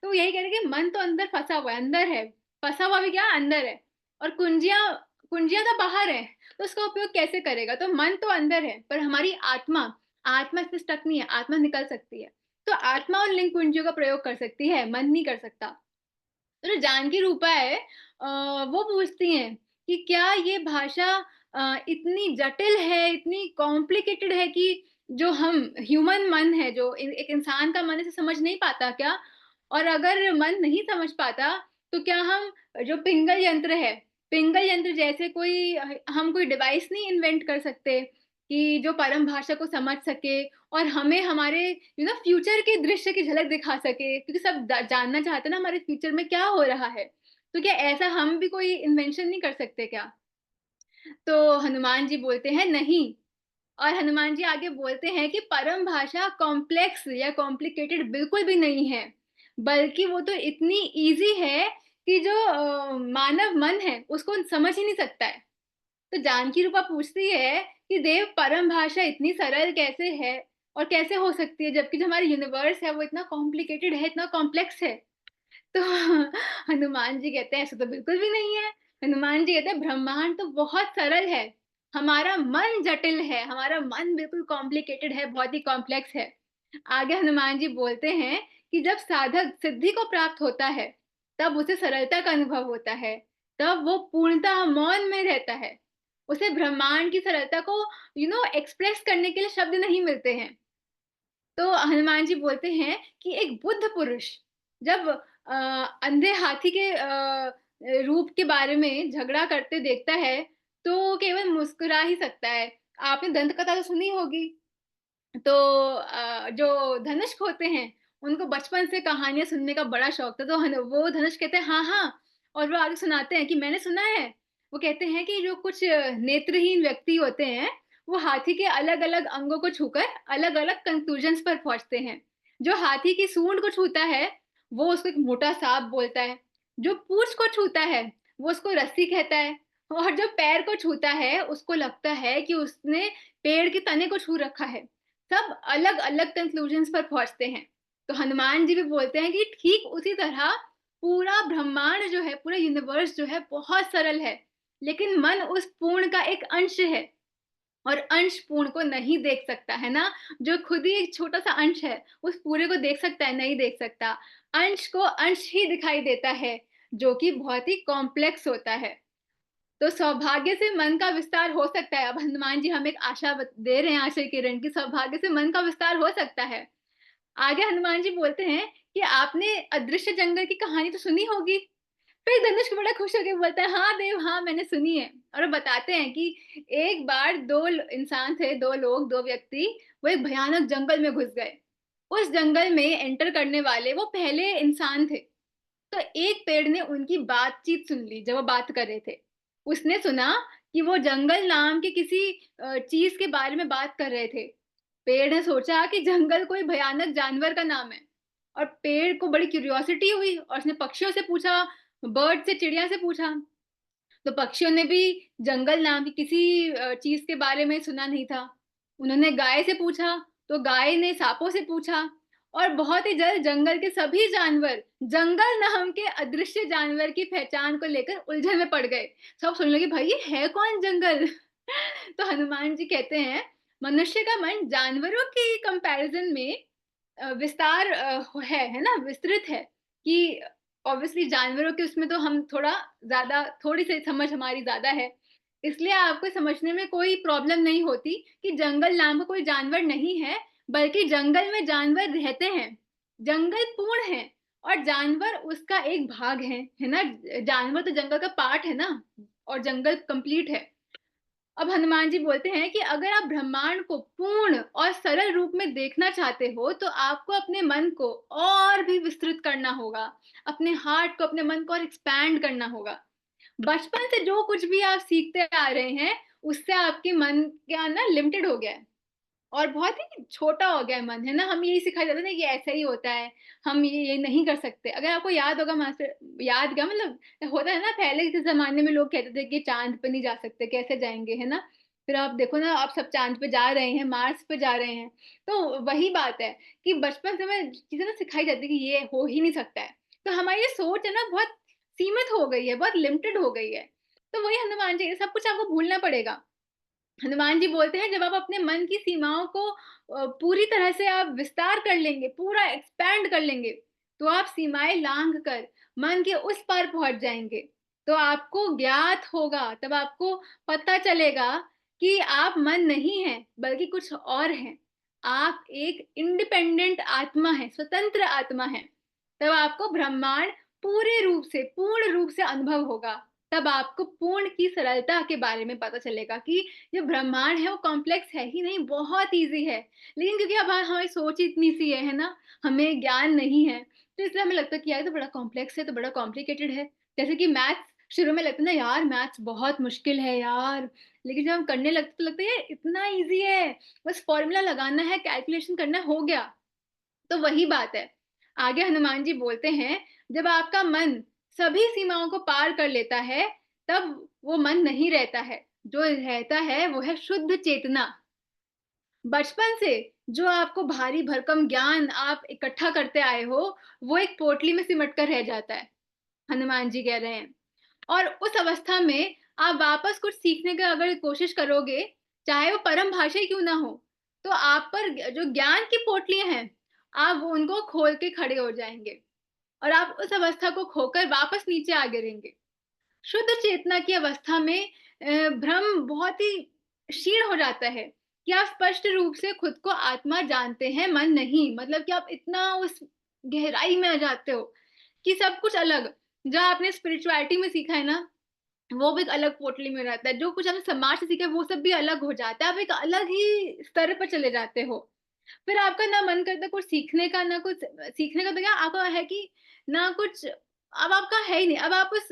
तो वो यही कह रहे हैं कि मन तो अंदर फँसा हुआ है, अंदर है। फँसा हुआ भी क्या अंदर है, और कुंजियाँ कुंजियाँ तो बाहर है, तो उसका उपयोग कैसे करेगा? तो मन तो अंदर है, पर हमारी आत्मा, आत्मा इसमें स्टक नहीं है, आत्मा निकल सकती है। तो आत्मा उन लिंक कुंजियों का प्रयोग कर सकती है, मन नहीं कर सकता। तो जो जानकी रूपा है वो पूछती हैं कि क्या ये भाषा इतनी जटिल है, इतनी कॉम्प्लिकेटेड है कि जो हम ह्यूमन मन है, जो एक इंसान का मन इसे समझ नहीं पाता क्या? और अगर मन नहीं समझ पाता, तो क्या हम जो पिंगल यंत्र है, पिंगल यंत्र जैसे कोई हम कोई डिवाइस नहीं इन्वेंट कर सकते कि जो परम भाषा को समझ सके और हमें हमारे फ्यूचर के दृश्य की झलक दिखा सके, क्योंकि सब जानना चाहते हैं ना हमारे फ्यूचर में क्या हो रहा है। तो क्या ऐसा हम भी कोई इन्वेंशन नहीं कर सकते क्या? तो हनुमान जी बोलते हैं नहीं। और हनुमान जी आगे बोलते हैं कि परम भाषा कॉम्प्लेक्स या कॉम्प्लिकेटेड बिल्कुल भी नहीं है, बल्कि वो तो इतनी ईजी है कि जो मानव मन है उसको समझ ही नहीं सकता है। तो जानकी रूपा पूछती है कि देव, परम भाषा इतनी सरल कैसे है और कैसे हो सकती है, जबकि जो हमारा यूनिवर्स है वो इतना कॉम्प्लिकेटेड है, इतना कॉम्प्लेक्स है। तो हनुमान जी कहते हैं ऐसा तो बिल्कुल भी नहीं है। हनुमान जी कहते हैं ब्रह्मांड तो बहुत सरल है, हमारा मन जटिल है, हमारा मन बिल्कुल कॉम्प्लिकेटेड है, बहुत ही कॉम्प्लेक्स है। आगे हनुमान जी बोलते हैं कि जब साधक सिद्धि को प्राप्त होता है, तब उसे सरलता का अनुभव होता है, तब वो पूर्णतः मौन में रहता है। उसे ब्रह्मांड की सरलता को एक्सप्रेस करने के लिए शब्द नहीं मिलते हैं। तो हनुमान जी बोलते हैं कि एक बुद्ध पुरुष जब अंधे हाथी के रूप के बारे में झगड़ा करते देखता है, तो केवल मुस्कुरा ही सकता है। आपने दंत कथा तो सुनी होगी। तो जो धनुष होते हैं, उनको बचपन से कहानियाँ सुनने का बड़ा शौक था, तो वो धनुष कहते हैं हाँ, हाँ, और वो आगे सुनाते हैं कि मैंने सुना है। वो कहते हैं कि जो कुछ नेत्रहीन व्यक्ति होते हैं, वो हाथी के अलग-अलग अंगों को छूकर अलग-अलग कंक्लूजन्स पर पहुँचते हैं। जो हाथी की सूंड को छूता है, वो उसको एक मोटा साँप बोलता है। जो पूँछ को छूता है, वो उसको रस्सी कहता है, और जो पैर को छूता है, उसको लगता है कि उसने पेड़ के तने को छू रखा है। सब अलग-अलग कंक्लूजन्स पर पहुँचते हैं। तो हनुमान जी भी बोलते हैं कि ठीक उसी तरह पूरा ब्रह्मांड जो है, पूरा यूनिवर्स जो है बहुत सरल है, लेकिन मन उस पूर्ण का एक अंश है, और अंश पूर्ण को नहीं देख सकता, है ना? जो खुद ही एक छोटा-सा अंश है, उस पूरे को देख सकता है? नहीं देख सकता। अंश को अंश ही दिखाई देता है, जो कि बहुत ही कॉम्प्लेक्स होता है। तो सौभाग्य से मन का विस्तार हो सकता है। अब हनुमान जी हमें एक आशा दे रहे हैं, आशा की किरण कि सौभाग्य से मन का विस्तार हो सकता है। आगे हनुमान जी बोलते हैं कि आपने अदृश्य जंगल की कहानी तो सुनी होगी। फिर धनुष बड़ा खुश होके बोलता है, हाँ देव, हाँ मैंने सुनी है। और वो बताते हैं कि एक बार दो इंसान थे, दो लोग, दो व्यक्ति, वो एक भयानक जंगल में घुस गए। उस जंगल में एंटर करने वाले वो पहले इंसान थे। तो एक पेड़ ने उनकी बातचीत सुन ली जब वो बात कर रहे थे। उसने सुना कि वो जंगल नाम के किसी चीज़ के बारे में बात कर रहे थे। पेड़ ने सोचा कि जंगल कोई भयानक जानवर का नाम है, और पेड़ को बड़ी क्यूरियोसिटी हुई और उसने पक्षियों से पूछा, बर्ड से, चिड़िया से पूछा। तो पक्षियों ने भी जंगल नाम की किसी चीज़ के बारे में सुना नहीं था। उन्होंने गाय से पूछा, तो गाय ने साँपों से पूछा, और बहुत ही जल्द जंगल के सभी जानवर जंगल नाम के अदृश्य जानवर की पहचान को लेकर उलझन में पड़ गए। सब सोचने लगे, भाई ये है कौन जंगल? तो हनुमान जी कहते हैं, मनुष्य का मन जानवरों के कंपैरिज़न में विस्तार है ना? विस्तृत है कि ऑब्वियसली जानवरों के उसमें तो हम थोड़ी-सी समझ हमारी ज़्यादा है। इसलिए आपको समझने में कोई प्रॉब्लम नहीं होती कि जंगल नाम का कोई जानवर नहीं है, बल्कि जंगल में जानवर रहते हैं। जंगल पूर्ण है और जानवर उसका एक भाग है ना? जानवर तो जंगल का पार्ट है ना, और जंगल कंप्लीट है। अब हनुमान जी बोलते हैं कि अगर आप ब्रह्मांड को पूर्ण और सरल रूप में देखना चाहते हो, तो आपको अपने मन को और भी विस्तृत करना होगा। अपने हार्ट को, अपने मन को और एक्सपैंड करना होगा। बचपन से जो कुछ भी आप सीखते आ रहे हैं, उससे आपके मन क्या ना लिमिटेड हो गया है। और बहुत ही छोटा हो गया है मन, है ना? हम यही सिखाया जाता है ना, ये ऐसा ही होता है, हम ये नहीं कर सकते। अगर आपको याद होगा, मास्टर याद क्या मतलब होता है ना, पहले के ज़माने में लोग कहते थे कि चाँद पे नहीं जा सकते, कैसे जाएँगे, है ना? फिर आप देखो ना, आप सब चाँद पे जा रहे हैं, मार्स पे जा रहे हैं। तो वही बात है कि बचपन से हमें चीज़ें ना सिखाई जाती है कि ये हो ही नहीं सकता है। तो हमारी ये सोच है ना बहुत सीमित हो गई है, बहुत लिमिटेड हो गई है। तो वही हनुमान जी, सब कुछ आपको भूलना पड़ेगा। हनुमान जी बोलते हैं जब आप अपने मन की सीमाओं को पूरी तरह से आप विस्तार कर लेंगे, पूरा एक्सपैंड कर लेंगे, तो आप सीमाएँ लाँघ कर मन के उस पार पहुँच जाएँगे। तो आपको ज्ञात होगा, तब आपको पता चलेगा कि आप मन नहीं हैं, बल्कि कुछ और हैं। आप एक इंडिपेंडेंट आत्मा हैं, स्वतंत्र आत्मा हैं। तब आपको ब्रह्मांड पूरे रूप से, पूर्ण रूप से अनुभव होगा। तब आपको पूर्ण की सरलता के बारे में पता चलेगा कि जो ब्रह्मांड है वो कॉम्प्लेक्स है ही नहीं, बहुत ईज़ी है। लेकिन क्योंकि अब हमारी सोच ही इतनी सी है ना? हमें ज्ञान नहीं है, तो इसलिए हमें लगता है कि यार ये तो बड़ा कॉम्प्लेक्स है, तो बड़ा कॉम्प्लिकेटेड है। जैसे कि मैथ्स शुरू में लगता है ना, यार मैथ्स बहुत मुश्किल है यार, लेकिन जब हम करने लगते तो लगता है यार इतना ईज़ी है, बस फ़ॉर्मूला लगाना है, कैलकुलेशन करना है, हो गया। तो वही बात है। आगे हनुमान जी बोलते हैं, जब आपका मन सभी सीमाओं को पार कर लेता है, तब वो मन नहीं रहता है। जो रहता है वो है शुद्ध चेतना। बचपन से जो आपको भारी भरकम ज्ञान आप इकट्ठा करते आए हो, वो एक पोटली में सिमट कर रह जाता है, हनुमान जी कह रहे हैं। और उस अवस्था में आप वापस कुछ सीखने का अगर कोशिश करोगे, चाहे वो परम भाषा ही क्यों ना हो, तो आप पर जो ज्ञान की पोटलियाँ हैं, आप उनको खोल के खड़े हो जाएँगे और आप उस अवस्था को खोकर वापस नीचे आ गिरेंगे। शुद्ध चेतना की अवस्था में भ्रम बहुत ही क्षीण हो जाता है कि आप स्पष्ट रूप से खुद को आत्मा जानते हैं, मन नहीं। मतलब कि आप इतना उस गहराई में आ जाते हो कि सब कुछ अलग, जो आपने स्पिरिचुअलिटी में सीखा है ना, वो भी एक अलग पोटली में रहता है। जो कुछ आपने समाज से सीखा है, वो सब भी अलग हो जाता है। आप एक अलग ही स्तर पर चले जाते हो। फिर आपका ना मन करता कुछ सीखने का, ना कुछ सीखने का, तो क्या आपका है कि ना कुछ, अब आपका है ही नहीं। अब आप उस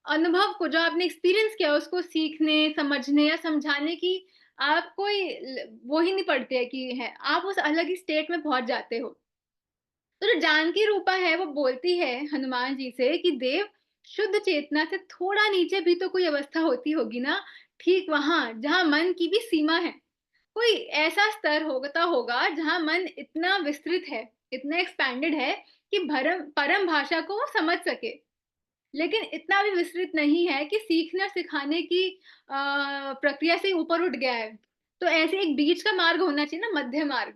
अनुभव को जो आपने एक्सपीरियंस किया उसको सीखने, समझने या समझाने की आप कोई वो ही नहीं पड़ती है कि है। आप उस अलग ही स्टेट में पहुँच जाते हो। तो जो जानकी रूपा है वो बोलती है हनुमान जी से कि देव, शुद्ध चेतना से थोड़ा नीचे भी तो कोई अवस्था होती होगी ना, ठीक वहाँ जहाँ मन की भी सीमा है। कोई ऐसा स्तर होता होगा जहाँ मन इतना विस्तृत है, इतना एक्सपैंडेड है कि भरम परम भाषा को वो समझ सके। लेकिन इतना भी विस्तृत नहीं है कि सीखने और सिखाने की प्रक्रिया से ऊपर उठ गया है। तो ऐसे एक बीच का मार्ग होना चाहिए ना, मध्य मार्ग।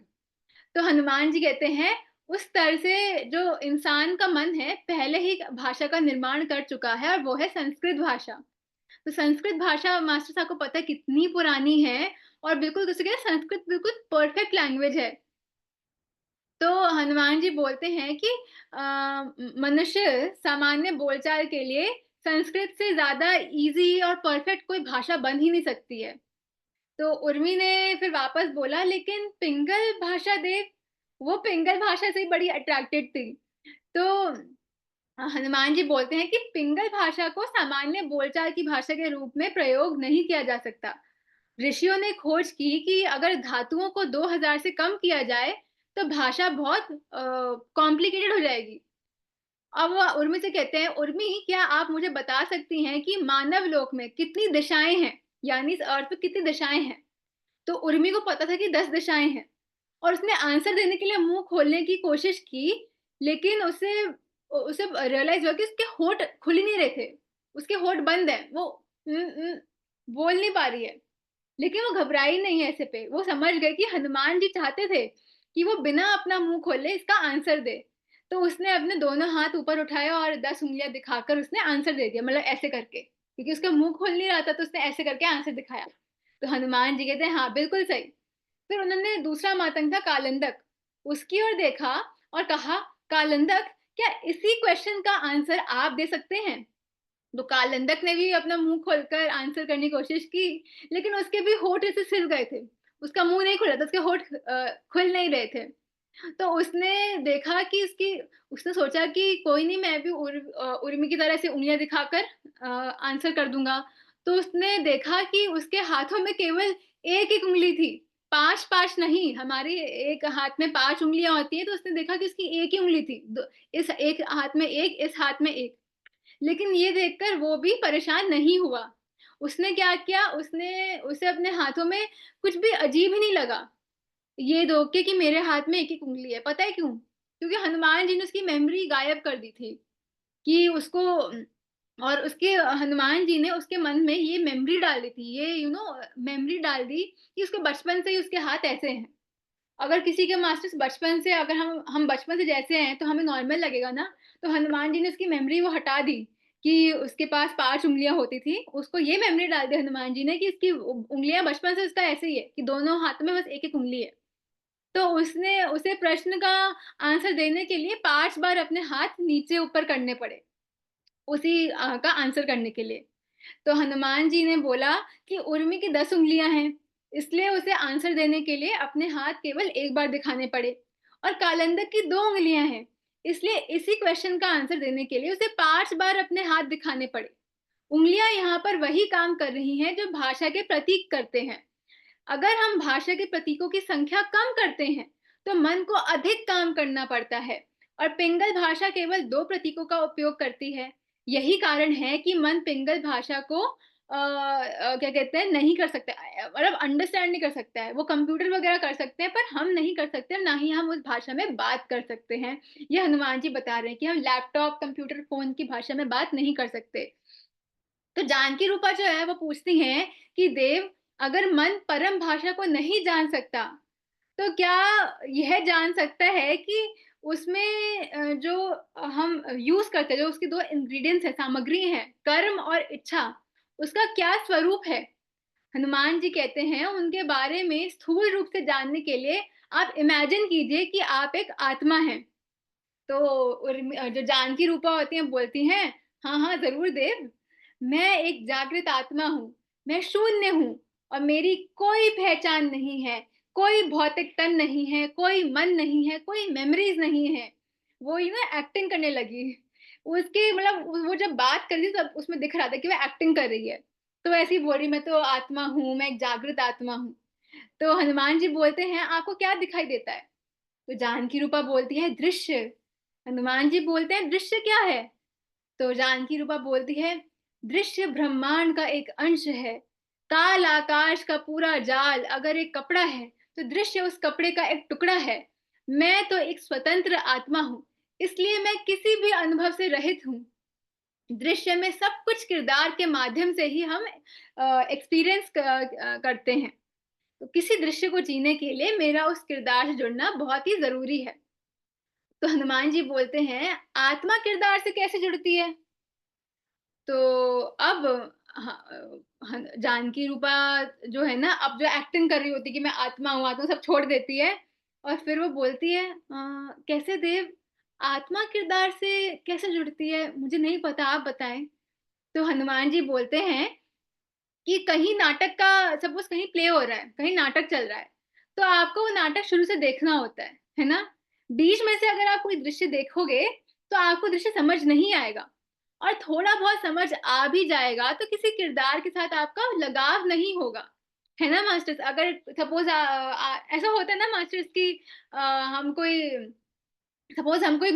तो हनुमान जी कहते हैं, उस स्तर से जो इंसान का मन है, पहले ही भाषा का निर्माण कर चुका है और वो है संस्कृत भाषा। तो संस्कृत भाषा मास्टर साहब को पता है कितनी पुरानी है और बिल्कुल किसे कहते हैं, संस्कृत बिल्कुल परफेक्ट लैंग्वेज है। तो हनुमान जी बोलते हैं कि मनुष्य सामान्य बोलचाल के लिए संस्कृत से ज़्यादा ईज़ी और परफेक्ट कोई भाषा बन ही नहीं सकती है। तो उर्मी ने फिर वापस बोला, लेकिन पिंगल भाषा देव, वो पिंगल भाषा से ही बड़ी अट्रैक्टेड थी। तो हनुमान जी बोलते हैं कि पिंगल भाषा को सामान्य बोलचाल की भाषा के रूप में प्रयोग नहीं किया जा सकता। ऋषियों ने खोज की कि अगर धातुओं को 2000 से कम किया जाए, तो भाषा बहुत कॉम्प्लिकेटेड हो जाएगी। अब वो उर्मी से कहते हैं, उर्मी क्या आप मुझे बता सकती हैं कि मानव लोक में कितनी दिशाएँ हैं? यानी इस अर्थ पे कितनी दिशाएँ हैं? तो उर्मी को पता था कि 10 दिशाएँ हैं और उसने आंसर देने के लिए मुँह खोलने की कोशिश की, लेकिन उसे रियलाइज़ हुआ कि उसके होंठ खुल ही नहीं रहे थे। उसके होंठ बंद हैं, वो बोल नहीं पा रही है। लेकिन वो घबराई नहीं ऐसे पे, वो समझ गई कि हनुमान जी चाहते थे कि वो बिना अपना मुँह खोले इसका आंसर दे। तो उसने अपने दोनों हाथ ऊपर उठाए और 10 उँगलियाँ दिखाकर उसने आंसर दे दिया, मतलब ऐसे करके। क्योंकि उसका मुँह खुल नहीं रहा था, तो उसने ऐसे करके आंसर दिखाया। तो हनुमान जी कहते हैं, "हाँ, बिल्कुल सही।" फिर उन्होंने दूसरा मातंग था कालंदक, उसकी ओर देखा और कहा, "कालंदक, क्या इसी क्वेश्चन का आंसर आप दे सकते हैं?" तो कालंदक ने भी अपना मुँह खोलकर आंसर करने की कोशिश की, लेकिन उसके भी होंठ ऐसे सिल गए थे। उसका मुँह नहीं खुला था, उसके होंठ खुल नहीं रहे थे। तो उसने देखा कि उसने सोचा कि कोई नहीं, मैं भी उर्मी की तरह से उँगलियाँ दिखाकर आंसर कर दूँगा। तो उसने देखा कि उसके हाथों में केवल 1-1 उँगली थी, 5-5 नहीं, हमारे एक हाथ में 5 उँगलियाँ होती हैं, तो उसने देखा कि उसकी 1 ही उँगली थी। इस एक हाथ में 1, इस हाथ में 1। लेकिन ये देखकर वो भी परेशान नहीं हुआ। उसने क्या किया, उसने उसे अपने हाथों में कुछ भी अजीब ही नहीं लगा, ये देख के कि मेरे हाथ में एक-एक उँगली है। पता है क्यों? क्योंकि हनुमान जी ने उसकी मेमोरी गायब कर दी थी कि उसको और उसके हनुमान जी ने उसके मन में ये मेमोरी डाल दी थी, ये मेमोरी डाल दी कि उसके बचपन से ही उसके हाथ ऐसे हैं। अगर किसी के मास्टर्स बचपन से अगर हम बचपन से जैसे हैं, तो हमें नॉर्मल लगेगा ना, तो हनुमान जी ने उसकी मेमोरी वो हटा दी कि उसके पास 5 उँगलियाँ होती थी। उसको ये मेमोरी डाल दी हनुमान जी ने कि इसकी उँगलियाँ बचपन से उसका ऐसे ही है कि दोनों हाथों में बस 1-1 उँगली है। तो उसने उसे प्रश्न का आंसर देने के लिए 5 बार अपने हाथ नीचे-ऊपर करने पड़े, उसी का आंसर करने के लिए। तो हनुमान जी ने बोला कि उर्मी की 10 उँगलियाँ हैं, इसलिए उसे आंसर देने के लिए अपने हाथ केवल 1 बार दिखाने पड़े और कालंदक की 2 उँगलियाँ हैं, इसलिए इसी क्वेश्चन का आंसर देने के लिए उसे 5 बार अपने हाथ दिखाने पड़े। उँगलियाँ यहाँ पर वही काम कर रही हैं जो भाषा के प्रतीक करते हैं। अगर हम भाषा के प्रतीकों की संख्या कम करते हैं, तो मन को अधिक काम करना पड़ता है और पिंगल भाषा केवल 2 प्रतीकों का उपयोग करती है। यही कारण है कि मन पिंगल भाषा को क्या कहते हैं नहीं कर सकता मतलब अंडरस्टैंड नहीं कर सकता है। वो कंप्यूटर वगैरह कर सकते हैं, पर हम नहीं कर सकते, ना ही हम उस भाषा में बात कर सकते हैं। ये हनुमान जी बता रहे हैं कि हम लैपटॉप, कंप्यूटर, फ़ोन की भाषा में बात नहीं कर सकते। तो जानकी रूपा जो है वो पूछती हैं कि देव, अगर मन परम भाषा को नहीं जान सकता, तो क्या यह जान सकता है कि उसमें जो हम यूज़ करते हैं, जो उसकी 2 इंग्रीडिएंट्स हैं, सामग्री हैं, कर्म और इच्छा, उसका क्या स्वरूप है? हनुमान जी कहते हैं उनके बारे में स्थूल रूप से जानने के लिए आप इमेजिन कीजिए कि आप एक आत्मा हैं। तो जो जानकी रूपा होती हैं बोलती हैं, "हाँ, हाँ, ज़रूर देव, मैं एक जागृत आत्मा हूँ, मैं शून्य हूँ और मेरी कोई पहचान नहीं है, कोई भौतिक तन नहीं है, कोई मन नहीं है, कोई मेमोरीज़ नहीं है।" वो ये ना एक्टिंग करने लगी। उसकी मतलब वो जब बात कर रही थी तब उसमें दिख रहा था कि वो एक्टिंग कर रही है। तो ऐसे ही बोल रही, "मैं तो आत्मा हूँ, मैं एक जागृत आत्मा हूँ।" तो हनुमान जी बोलते हैं, "आपको क्या दिखाई देता है?" तो जानकी रूपा बोलती है, "दृश्य।" हनुमान जी बोलते हैं, "दृश्य क्या है?" तो जानकी रूपा बोलती है, "दृश्य ब्रह्मांड का एक अंश है। काल आकाश का पूरा जाल अगर एक कपड़ा है, तो दृश्य उस कपड़े का एक टुकड़ा है। मैं तो एक स्वतंत्र आत्मा हूँ, इसलिए मैं किसी भी अनुभव से रहित हूँ। दृश्य में सब कुछ किरदार के माध्यम से ही हम एक्सपीरियंस करते हैं। तो किसी दृश्य को जीने के लिए मेरा उस किरदार से जुड़ना बहुत ही ज़रूरी है।" तो हनुमान जी बोलते हैं, "आत्मा किरदार से कैसे जुड़ती है?" तो अब जानकी रूपा जो है ना, अब जो एक्टिंग कर रही होती है कि मैं आत्मा हूँ, आत्मा सब छोड़ देती है और फिर वो बोलती है "कैसे देव? आत्मा किरदार से कैसे जुड़ती है? मुझे नहीं पता, आप बताएँ।" तो हनुमान जी बोलते हैं कि कहीं नाटक का सपोज़ कहीं प्ले हो रहा है, कहीं नाटक चल रहा है, तो आपको वो नाटक शुरू से देखना होता है ना? बीच में से अगर आप कोई दृश्य देखोगे, तो आपको दृश्य समझ नहीं आएगा और थोड़ा-बहुत समझ आ भी जाएगा, तो किसी किरदार के साथ आपका लगाव नहीं होगा, है ना मास्टर्स? अगर सपोज़ ऐसा होता है ना मास्टर्स कि हम कोई सपोज़ हम कोई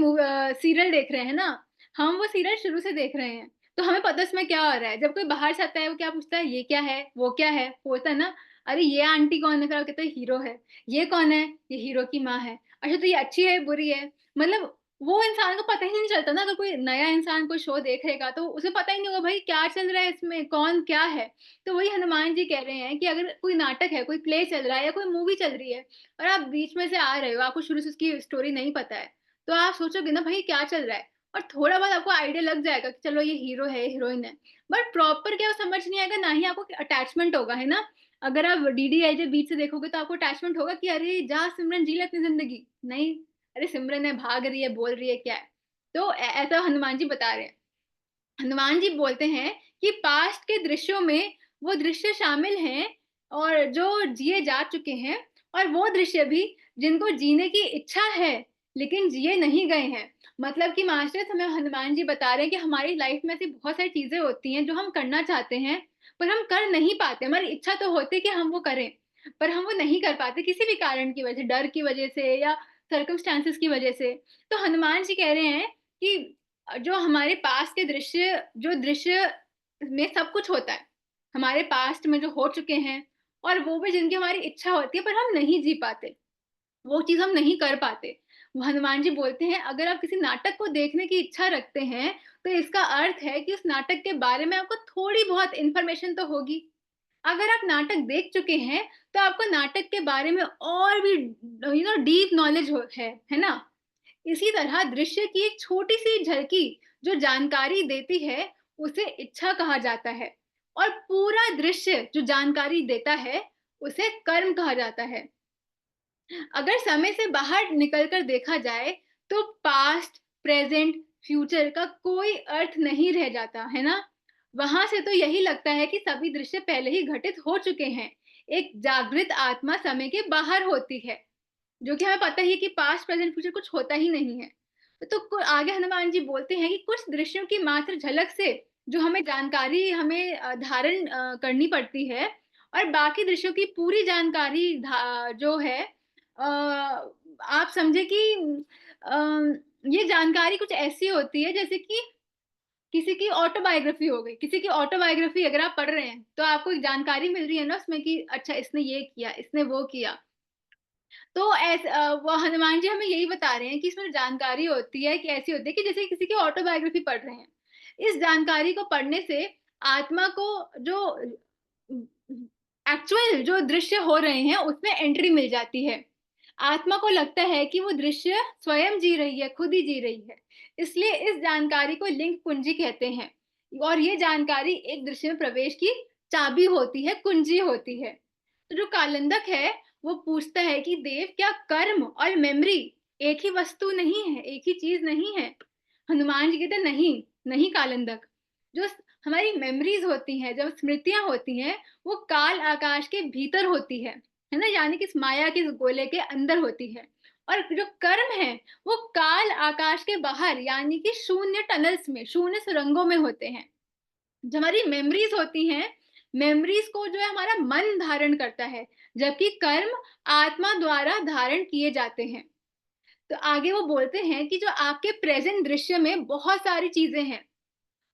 सीरियल देख रहे हैं ना, हम वो सीरियल शुरू से देख रहे हैं, तो हमें पता है उसमें क्या हो रहा है। जब कोई बाहर से आता है, वो क्या पूछता है, "ये क्या है? वो क्या है?" बोलता है ना, "अरे! ये आंटी कौन है?" फिर आप कहते हैं, "हीरो है।" "ये कौन है?" "ये हीरो की माँ है।" "अच्छा, तो ये अच्छी है, बुरी है?" मतलब वो इंसान को पता ही नहीं चलता ना, अगर कोई नया इंसान कोई शो देखेगा, तो उसे पता ही नहीं होगा, भाई क्या चल रहा है इसमें, कौन क्या है? तो वही हनुमान जी कह रहे हैं कि अगर कोई नाटक है, कोई प्ले चल रहा है या कोई मूवी चल रही है और आप बीच में से आ रहे हो, आपको शुरू से उसकी स्टोरी नहीं पता है, तो आप सोचोगे ना भाई क्या चल रहा है और थोड़ा बहुत आपको आइडिया लग जाएगा कि चलो ये हीरो है, हीरोइन है। बट प्रॉपर क्या समझ नहीं आएगा, ना ही आपको अटैचमेंट होगा, है ना? अगर आप डीडीएलजे बीच से देखोगे तो आपको अटैचमेंट होगा कि अरे जा सिमरन जी ले अपनी ज़िंदगी। नहीं, अरे सिमरन है, भाग रही है, बोल रही है, क्या है? तो ऐसा हनुमान जी बता रहे हैं। हनुमान जी बोलते हैं कि पास्ट के दृश्यों में वो दृश्य शामिल हैं और जो जिए जा चुके हैं और वो दृश्य भी जिनको जीने की इच्छा है, लेकिन जिए नहीं गए हैं। मतलब कि मास्टर्स हमें हनुमान जी बता रहे हैं कि हमारी लाइफ में ऐसी बहुत सारी चीज़ें होती हैं जो हम करना चाहते हैं, पर हम कर नहीं पाते। हमारी इच्छा तो होती है कि हम वो करें, पर हम वो नहीं कर पाते किसी भी कारण की वजह से, डर की वजह से या सर्कमस्टेंसेस की वजह से। तो हनुमान जी कह रहे हैं कि जो हमारे पास के दृश्य जो दृश्य में सब कुछ होता है हमारे पास्ट में जो हो चुके हैं, और वो भी जिनकी हमारी इच्छा होती है पर हम नहीं जी पाते, वो चीज़ हम नहीं कर पाते। वो हनुमान जी बोलते हैं, अगर आप किसी नाटक को देखने की इच्छा रखते हैं, तो इसका अर्थ है कि उस नाटक के बारे में आपको थोड़ी बहुत इन्फॉर्मेशन तो होगी। अगर आप नाटक देख चुके हैं, तो आपको नाटक के बारे में और भी डीप नॉलेज है ना? इसी तरह दृश्य की एक छोटी-सी झलकी जो जानकारी देती है, उसे इच्छा कहा जाता है, और पूरा दृश्य जो जानकारी देता है, उसे कर्म कहा जाता है। अगर समय से बाहर निकलकर देखा जाए, तो पास्ट, प्रेज़ेंट, फ्यूचर का कोई अर्थ नहीं रह जाता, है ना? वहाँ से तो यही लगता है कि सभी दृश्य पहले ही घटित हो चुके हैं। एक जागृत आत्मा समय के बाहर होती है, जो कि हमें पता ही है कि पास्ट, प्रेज़ेंट, फ्यूचर कुछ होता ही नहीं है। तो आगे हनुमान जी बोलते हैं कि कुछ दृश्यों की मात्र झलक से जो हमें जानकारी धारण करनी पड़ती है, और बाकी दृश्यों की पूरी जानकारी जो है आप समझे कि अ, ये जानकारी कुछ ऐसी होती है जैसे कि किसी की ऑटोबायोग्राफी हो गई। किसी की ऑटोबायोग्राफी अगर आप पढ़ रहे हैं, तो आपको एक जानकारी मिल रही है ना उसमें कि अच्छा इसने ये किया, इसने वो किया। तो वो हनुमान जी हमें यही बता रहे हैं कि इसमें जानकारी होती है कि ऐसी होती है कि जैसे किसी की ऑटोबायोग्राफी पढ़ रहे हैं। इस जानकारी को पढ़ने से आत्मा को जो एक्चुअल जो दृश्य हो रहे हैं उसमें एंट्री मिल जाती है। आत्मा को लगता है कि वो दृश्य स्वयं जी रही है, खुद ही जी रही है। इसलिए इस जानकारी को लिंग कुंजी कहते हैं, और ये जानकारी एक दृश्य में प्रवेश की चाबी होती है, कुंजी होती है। तो जो कालिंदक है, वो पूछता है कि देव, क्या कर्म और मेमोरी एक ही वस्तु नहीं है, एक ही चीज नहीं है? हनुमान जी कहते हैं, नहीं, नहीं कालिंदक। जो हमारी मेमोरीज होती हैं, जब स्मृतियां होती हैं, वो काल आकाश के भीतर होती है ना? यानी कि इस माया के इस गोले के अंदर होती है। और जो कर्म है, वो काल आकाश के बाहर, यानी कि शून्य टनल्स में, शून्य सुरंगों में होते हैं। जो हमारी मेमोरीज होती हैं, मेमोरीज को जो है हमारा मन धारण करता है, जबकि कर्म आत्मा द्वारा धारण किए जाते हैं। तो आगे वो बोलते हैं कि जो आपके प्रेजेंट दृश्य में बहुत सारी चीजें हैं,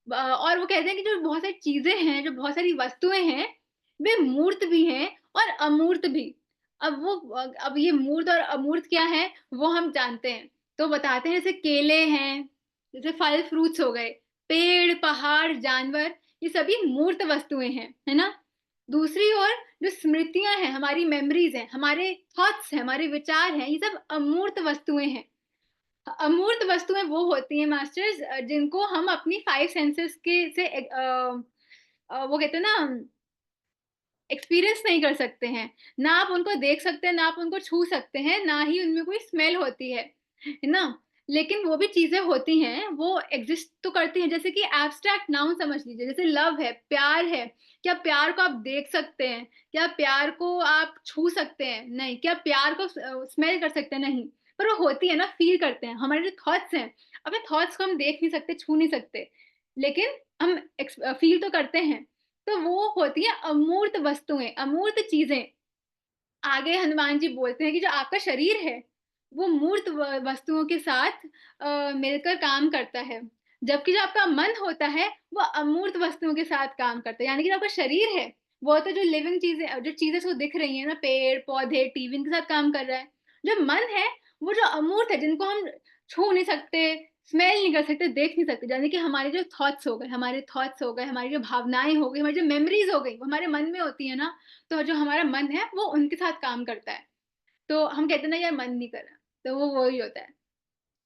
और वो कहते हैं कि जो बहुत सारी चीजें हैं, जो बहुत सारी वस्तुएं हैं, वे मूर्त भी हैं और अमूर्त भी। अब ये मूर्त और अमूर्त क्या है, वो हम जानते हैं। तो बताते हैं, जैसे केले हैं, जैसे फल फ्रूट्स हो गए, पेड़, पहाड़, जानवर, ये सभी मूर्त वस्तुएं हैं, है ना? दूसरी ओर जो स्मृतियां हैं, हमारी मेमोरीज हैं, हमारे थॉट्स हैं, हमारे विचार हैं, ये सब अमूर्त वस्तुएं हैं। अमूर्त वस्तुएं वो होती हैं मास्टर्स, जिनको हम अपनी 5 सेंसेस के से वो कहते हैं ना, एक्सपीरियंस नहीं कर सकते हैं। ना आप उनको देख सकते हैं, ना आप उनको छू सकते हैं, ना ही उनमें कोई स्मेल होती है ना? लेकिन वो भी चीज़ें होती हैं, वो एग्ज़िस्ट तो करती हैं, जैसे कि एब्स्ट्रैक्ट नाउन समझ लीजिए, जैसे लव है, प्यार है। क्या प्यार को आप देख सकते हैं? क्या प्यार को आप छू सकते हैं? नहीं। क्या प्यार को स्मेल कर सकते हैं? नहीं। पर वो होती है ना, फ़ील करते हैं। हमारे जो थॉट्स हैं, अपने थॉट्स को हम देख नहीं सकते, छू नहीं सकते, लेकिन हम फ़ील तो करते हैं। तो वो होती है अमूर्त वस्तुएँ, अमूर्त चीज़ें। आगे हनुमान जी बोलते हैं कि जो आपका शरीर है, वो मूर्त वस्तुओं के साथ मिलकर काम करता है। जबकि जो आपका मन होता है, वो अमूर्त वस्तुओं के साथ काम करता है। यानी कि जो आपका शरीर है, वो तो जो लिविंग चीज़ें, जो चीज़ें उसको दिख रही हैं ना, पेड़, पौधे, टीवी, इनके साथ काम कर रहा है। जो मन है, वो जो अमूर्त है, जिनको हम छू नहीं सकते, स्मेल नहीं कर सकते, देख नहीं सकते, यानी कि हमारे जो थॉट्स हो गए, हमारी जो भावनाएँ हो गई, हमारी जो मेमोरीज़ हो गई, वो हमारे मन में होती है ना, तो जो हमारा मन है वो उनके साथ काम करता है। तो हम कहते हैं ना, यार मन नहीं कर रहा, तो वो वही होता है।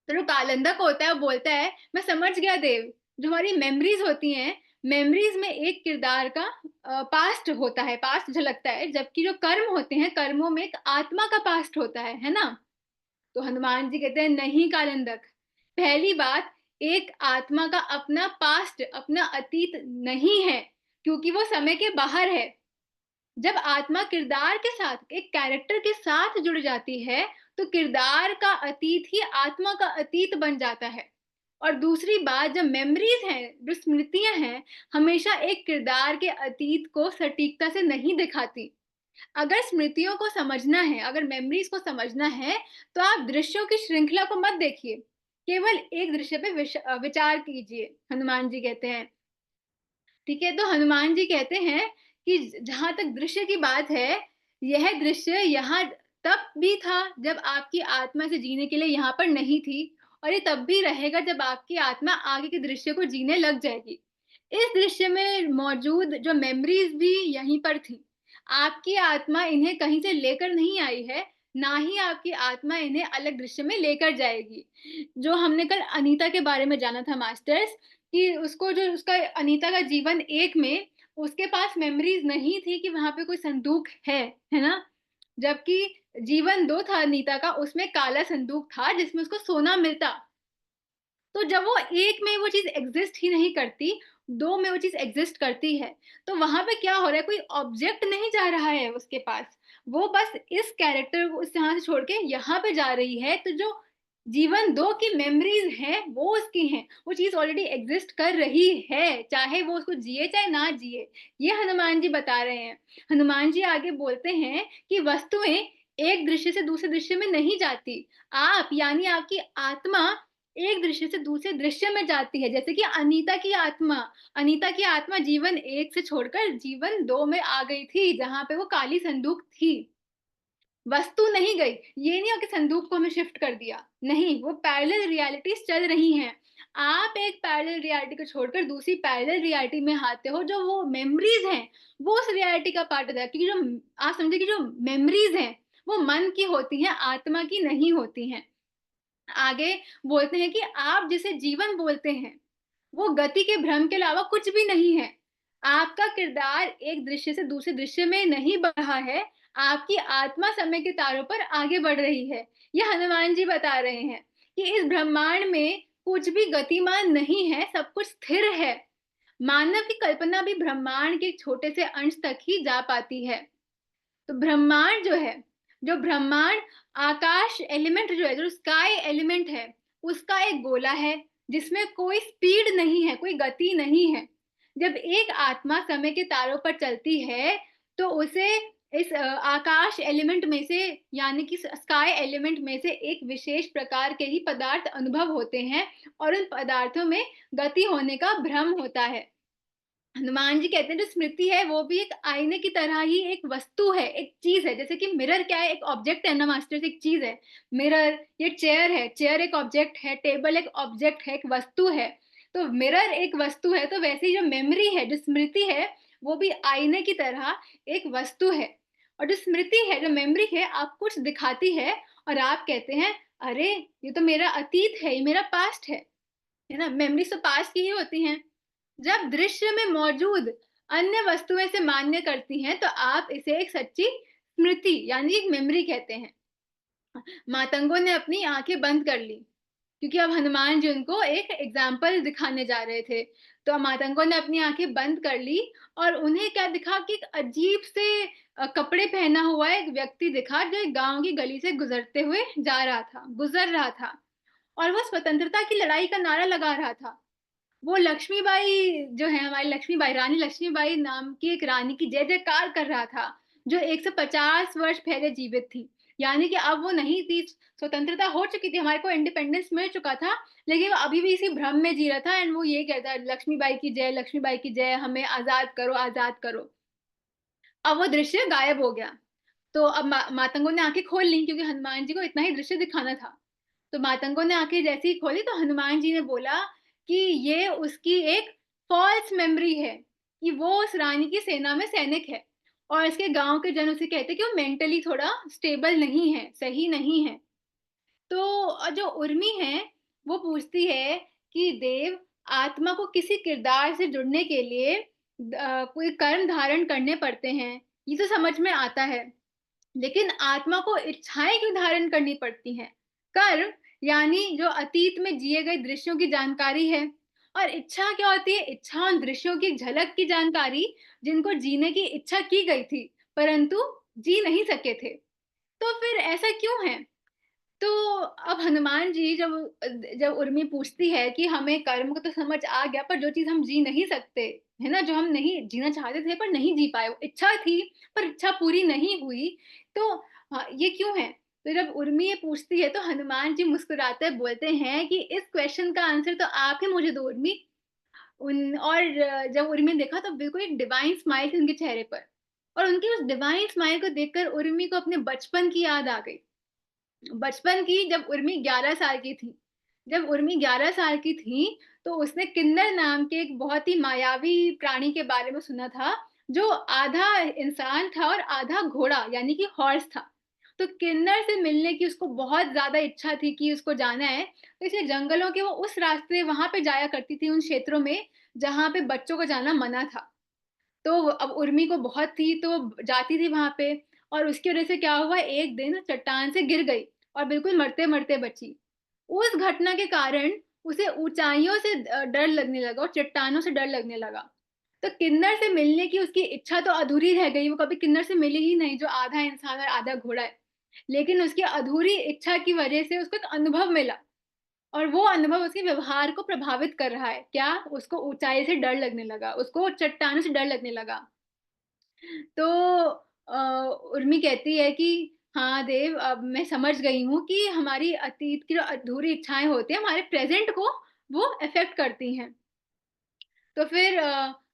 तो जो कालंदक होता है वो बोलता है, मैं समझ गया देव, जो हमारी मेमोरीज़ होती हैं, मेमोरीज़ में एक किरदार का पास्ट होता है, पास्ट झलकता है, जबकि जो कर्म होते हैं, कर्मों में एक आत्मा का पास्ट होता है ना? तो हनुमान जी कहते हैं, नहीं कालंदक, पहली बात, एक आत्मा का अपना पास्ट, अपना अतीत नहीं है, क्योंकि वो समय के बाहर है। जब आत्मा किरदार के साथ, एक कैरेक्टर के साथ जुड़ जाती है, तो किरदार का अतीत ही आत्मा का अतीत बन जाता है। और दूसरी बात, जब मेमोरीज हैं, जो स्मृतियां हैं, हमेशा एक किरदार के अतीत को सटीकता से नहीं दिखाती। अगर स्मृतियों को समझना है, अगर मेमोरीज को समझना है, तो आप दृश्यों की श्रृंखला को मत देखिए, केवल एक दृश्य पे विचार कीजिए, हनुमान जी कहते हैं। ठीक है? तो हनुमान जी कहते हैं कि जहाँ तक दृश्य की बात है, यह दृश्य यहाँ तब भी था जब आपकी आत्मा इसे जीने के लिए यहाँ पर नहीं थी, और ये तब भी रहेगा जब आपकी आत्मा आगे के दृश्य को जीने लग जाएगी। इस दृश्य में मौजूद जो मेमोरीज़ भी यहीं पर थी। आपकी आत्मा इन्हें कहीं से लेकर नहीं आई है, ना ही आपकी आत्मा इन्हें अलग दृश्य में लेकर जाएगी। जो हमने कल अनीता के बारे में जाना था मास्टर्स, कि उसको जो उसका अनीता का जीवन 1 में उसके पास मेमोरीज़ नहीं थी कि वहाँ पे कोई संदूक है ना? जबकि जीवन 2 था अनीता का, उसमें काला संदूक था जिसमें उसको सोना मिलता। तो जब वो 1 में वो चीज़ एग्ज़िस्ट ही नहीं करती, 2 में वो चीज़ एग्ज़िस्ट करती है, तो वहाँ पे क्या हो रहा है, कोई ऑब्जेक्ट नहीं जा रहा है उसके पास। वो बस इस कैरेक्टर को उस यहाँ से छोड़ के यहाँ पे जा रही है, तो जो जीवन 2 की मेमोरीज़ हैं, वो उसकी हैं। वो चीज़ ऑलरेडी एग्ज़िस्ट कर रही है, चाहे वो उसको जिए, चाहे ना जिए। ये हनुमान जी बता रहे हैं। हनुमान जी आगे बोलते हैं कि वस्तुएँ एक दृश्य से दूसरे दृश्य में नहीं जाती। आप यानी आपकी आत्मा एक दृश्य से दूसरे दृश्य में जाती है, जैसे कि अनीता की आत्मा जीवन 1 से छोड़कर जीवन 2 में आ गई थी, जहाँ पे वो काली संदूक थी। वस्तु नहीं गई, ये नहीं हो कि संदूक को हमें शिफ्ट कर दिया, नहीं, वो पैरेलल रियलिटीज़ चल रही हैं। आप एक पैरेलल रियलिटी को छोड़कर दूसरी पैरेलल रियलिटी में आते हो, जो वो मेमोरीज़ हैं, वो उस रियलिटी का पार्ट होता है, क्योंकि जो आप समझिए कि जो मेमोरीज़ हैं, वो मन की होती हैं, आत्मा की नहीं होती हैं। आगे बोलते हैं कि आप जिसे जीवन बोलते हैं, वो गति के भ्रम के अलावा कुछ भी नहीं है। आपका किरदार एक दृश्य से दूसरे दृश्य में नहीं बढ़ रहा है, आपकी आत्मा समय के तारों पर आगे बढ़ रही है। ये हनुमान जी बता रहे हैं कि इस ब्रह्मांड में कुछ भी गतिमान नहीं है, सब कुछ स्थिर है। मानव की कल्पना भी ब्रह्मांड के एक छोटे से अंश तक ही जा पाती है। तो ब्रह्मांड जो है, जो ब्रह्मांड आकाश एलिमेंट जो है, जो स्काई एलिमेंट है, उसका एक गोला है, जिसमें कोई स्पीड नहीं है, कोई गति नहीं है। जब एक आत्मा समय के तारों पर चलती है, तो उसे इस आकाश एलिमेंट में से यानी कि स्काई एलिमेंट में से एक विशेष प्रकार के ही पदार्थ अनुभव होते हैं और उन पदार्थों में गति होने का भ्रम होता है। हनुमान जी कहते हैं जो स्मृति है वो भी एक आईने की तरह ही एक वस्तु है, एक चीज़ है। जैसे कि मिरर क्या है? एक ऑब्जेक्ट है ना मास्टर्स, एक चीज़ है। मिरर, ये चेयर है, चेयर एक ऑब्जेक्ट है, टेबल एक ऑब्जेक्ट है, एक वस्तु है। तो मिरर एक वस्तु है, तो वैसे ही जो मेमोरी है, जो स्मृति है, वो भी आईने की तरह एक वस्तु है। और जो स्मृति है, जो मेमोरी है, आपको कुछ दिखाती है और आप कहते हैं, "अरे! ये तो मेरा अतीत है, ये मेरा पास्ट है ना? मेमोरीज़ तो पास्ट की ही होती हैं। जब दृश्य में मौजूद अन्य वस्तुएं इसे मान्य करती हैं, तो आप इसे एक सच्ची स्मृति यानी एक मेमोरी कहते हैं। मातंगों ने अपनी आंखें बंद कर ली क्योंकि अब हनुमान जी उनको एक एग्जाम्पल दिखाने जा रहे थे। तो अब मातंगों ने अपनी आंखें बंद कर ली और उन्हें क्या दिखा कि एक अजीब से कपड़े पहना हुआ एक व्यक्ति दिखा जो एक गांव की गली से गुजर रहा था और वो स्वतंत्रता की लड़ाई का नारा लगा रहा था। वो लक्ष्मीबाई जो है, हमारी लक्ष्मीबाई, रानी लक्ष्मीबाई नाम की एक रानी की जय-जयकार कर रहा था, जो 150 वर्ष पहले जीवित थी। यानी कि अब वो नहीं थी, स्वतंत्रता हो चुकी थी, हमारे को इंडिपेंडेंस मिल चुका था, लेकिन वो अभी भी इसी भ्रम में जी रहा था एंड वो ये कहता है, लक्ष्मीबाई की जय, हमें आज़ाद करो, आज़ाद करो। अब वो दृश्य गायब हो गया। तो अब मातंगों ने आँखें खोल ली क्योंकि हनुमान जी को इतना ही दृश्य दिखाना था। तो मातंगों ने आँखें जैसे ही खोली तो हनुमान जी ने बोला कि ये उसकी एक फ़ॉल्स मेमोरी है, कि वो उस रानी की सेना में सैनिक है और इसके गाँव के जन उसे कहते हैं कि वो मेंटली थोड़ा स्टेबल नहीं है, सही नहीं है। तो जो उर्मी है, वो पूछती है कि देव, आत्मा को किसी किरदार से जुड़ने के लिए कोई कर्म धारण करने पड़ते हैं, ये तो समझ में आता है। लेकिन आत्मा को इच्छाएँ क्यों धारण करनी पड़ती हैं? कर्म यानी जो अतीत में जिए गए दृश्यों की जानकारी है और इच्छा क्या होती है? इच्छा उन दृश्यों की झलक की जानकारी जिनको जीने की इच्छा की गई थी, परंतु जी नहीं सके थे। तो फिर ऐसा क्यों है? तो अब हनुमान जी जब उर्मी पूछती है कि हमें कर्म को तो समझ आ गया पर जो चीज़ हम जी नहीं सकते, है ना? जो हम नहीं जीना चाहते थे पर नहीं जी पाए, वो इच्छा थी पर इच्छा पूरी नहीं हुई, तो ये क्यों है? तो जब उर्मी ये पूछती है तो हनुमान जी मुस्कुराते बोलते हैं कि इस क्वेश्चन का आंसर तो आप ही मुझे दो उर्मी। जब उर्मी ने देखा तो बिल्कुल एक डिवाइन स्माइल थी उनके चेहरे पर, और उनकी उस डिवाइन स्माइल को देखकर उर्मी को अपने बचपन की याद आ गई। बचपन की, जब उर्मी 11 साल की थी। जब उर्मी 11 साल की थी, तो उसने किन्नर नाम के एक बहुत ही मायावी प्राणी के बारे में सुना था, जो आधा इंसान था और आधा घोड़ा यानी कि हॉर्स था। तो किन्नर से मिलने की उसको बहुत ज़्यादा इच्छा थी कि उसको जाना है, तो इसलिए जंगलों के वो उस रास्ते वहाँ पे जाया करती थी, उन क्षेत्रों में, जहाँ पे बच्चों को जाना मना था। तो अब उर्मी को बहुत थी, तो जाती थी वहाँ पे, और उसकी वज़ह से क्या हुआ, एक दिन चट्टान से गिर गई और बिल्कुल मरते-मरते बची। उस घटना के कारण उसे ऊँचाइयों से डर लगने लगा और चट्टानों से डर लगने लगा। तो किन्नर से मिलने की उसकी इच्छा तो अधूरी रह गई, वो कभी किन्नर से मिली ही नहीं, जो आधा इंसान और आधा घोड़ा है। लेकिन उसकी अधूरी इच्छा की वज़ह से उसको एक अनुभव मिला, और वो अनुभव उसके व्यवहार को प्रभावित कर रहा है। क्या? उसको ऊँचाई से डर लगने लगा, उसको चट्टानों से डर लगने लगा। तो अ, उर्मी कहती है कि हाँ देव, अब मैं समझ गई हूँ कि हमारी अतीत की जो अधूरी इच्छाएँ होती हैं, हमारे प्रेज़ेंट को वो अफ़ेक्ट करती हैं। तो फिर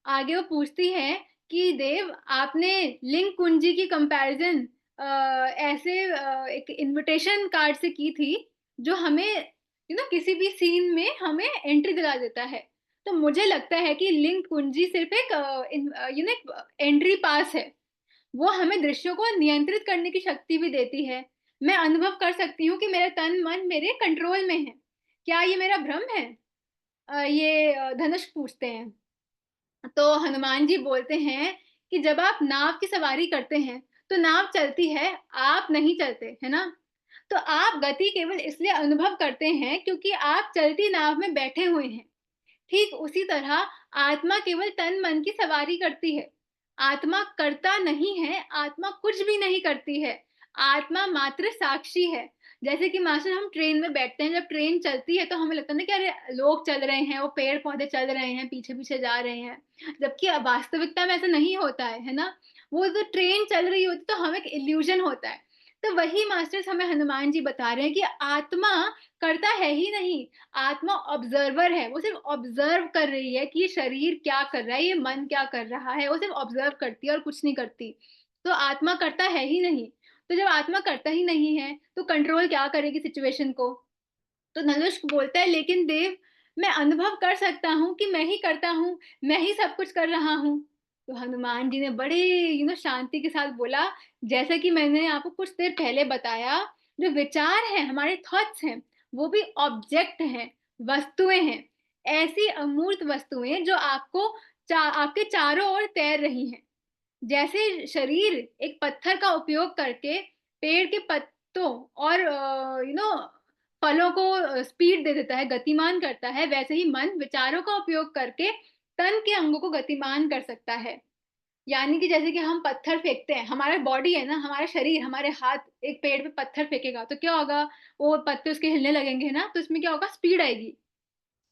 आगे वो पूछती है कि देव, आपने लिंक कुंजी की कंपैरिज़न एक इन्विटेशन कार्ड से की थी, जो हमें किसी भी सीन में हमें एंट्री दिला देता है। तो मुझे लगता है कि लिंक कुंजी सिर्फ़ एक एक एंट्री पास है। वो हमें दृश्यों को नियंत्रित करने की शक्ति भी देती है। मैं अनुभव कर सकती हूँ कि मेरा तन-मन मेरे कंट्रोल में है। क्या ये मेरा भ्रम है? धनुष पूछते हैं। तो हनुमान जी बोलते हैं कि जब आप नाव की सवारी करते हैं, तो नाव चलती है, आप नहीं चलते, है ना? तो आप गति केवल इसलिए अनुभव करते हैं क्योंकि आप चलती नाव में बैठे हुए हैं। ठीक उसी तरह आत्मा केवल तन-मन की सवारी करती है। आत्मा करता नहीं है, आत्मा कुछ भी नहीं करती है। आत्मा मात्र साक्षी है। जैसे कि मास्टर, हम ट्रेन में बैठते हैं, जब ट्रेन चलती है तो हमें लगता है ना कि अरे लोग चल रहे हैं, वो पेड़-पौधे चल रहे हैं, पीछे-पीछे जा रहे हैं। जबकि वास्तविकता में ऐसा नहीं होता है ना? वो जो ट्रेन चल रही होती है तो हमें एक इल्यूज़न होता है। तो वही मास्टर्स हमें हनुमान जी बता रहे हैं कि आत्मा करता है ही नहीं, आत्मा ऑब्जर्वर है, वो सिर्फ़ ऑब्ज़र्व कर रही है कि ये शरीर क्या कर रहा है, ये मन क्या कर रहा है, वो सिर्फ़ ऑब्ज़र्व करती है और कुछ नहीं करती। तो आत्मा करता है ही नहीं। तो जब आत्मा करता ही नहीं है, तो कंट्रोल क्या करेगी सिचुएशन को? तो नहुष बोलता है, लेकिन देव, मैं अनुभव कर सकता हूँ कि मैं ही करता हूँ, मैं ही सब कुछ कर रहा हूँ। तो हनुमान जी ने बड़े शांति के साथ बोला, जैसा कि मैंने आपको कुछ देर पहले बताया, जो विचार हैं, हमारे थॉट्स हैं, वो भी ऑब्जेक्ट हैं, वस्तुएँ हैं। ऐसी अमूर्त वस्तुएँ जो आपके चारों ओर तैर रही हैं। जैसे शरीर एक पत्थर का उपयोग करके पेड़ के पत्तों और फलों को स्पीड दे देता है, गतिमान करता है, वैसे ही मन विचारों का उपयोग करके तन के अंगों को गतिमान कर सकता है। यानी कि जैसे कि हम पत्थर फेंकते हैं, हमारा बॉडी है ना, हमारा शरीर, हमारे हाथ एक पेड़ पे पत्थर फेंकेगा, तो क्या होगा? वो पत्ते उसके हिलने लगेंगे, है ना? तो इसमें क्या होगा? स्पीड आएगी।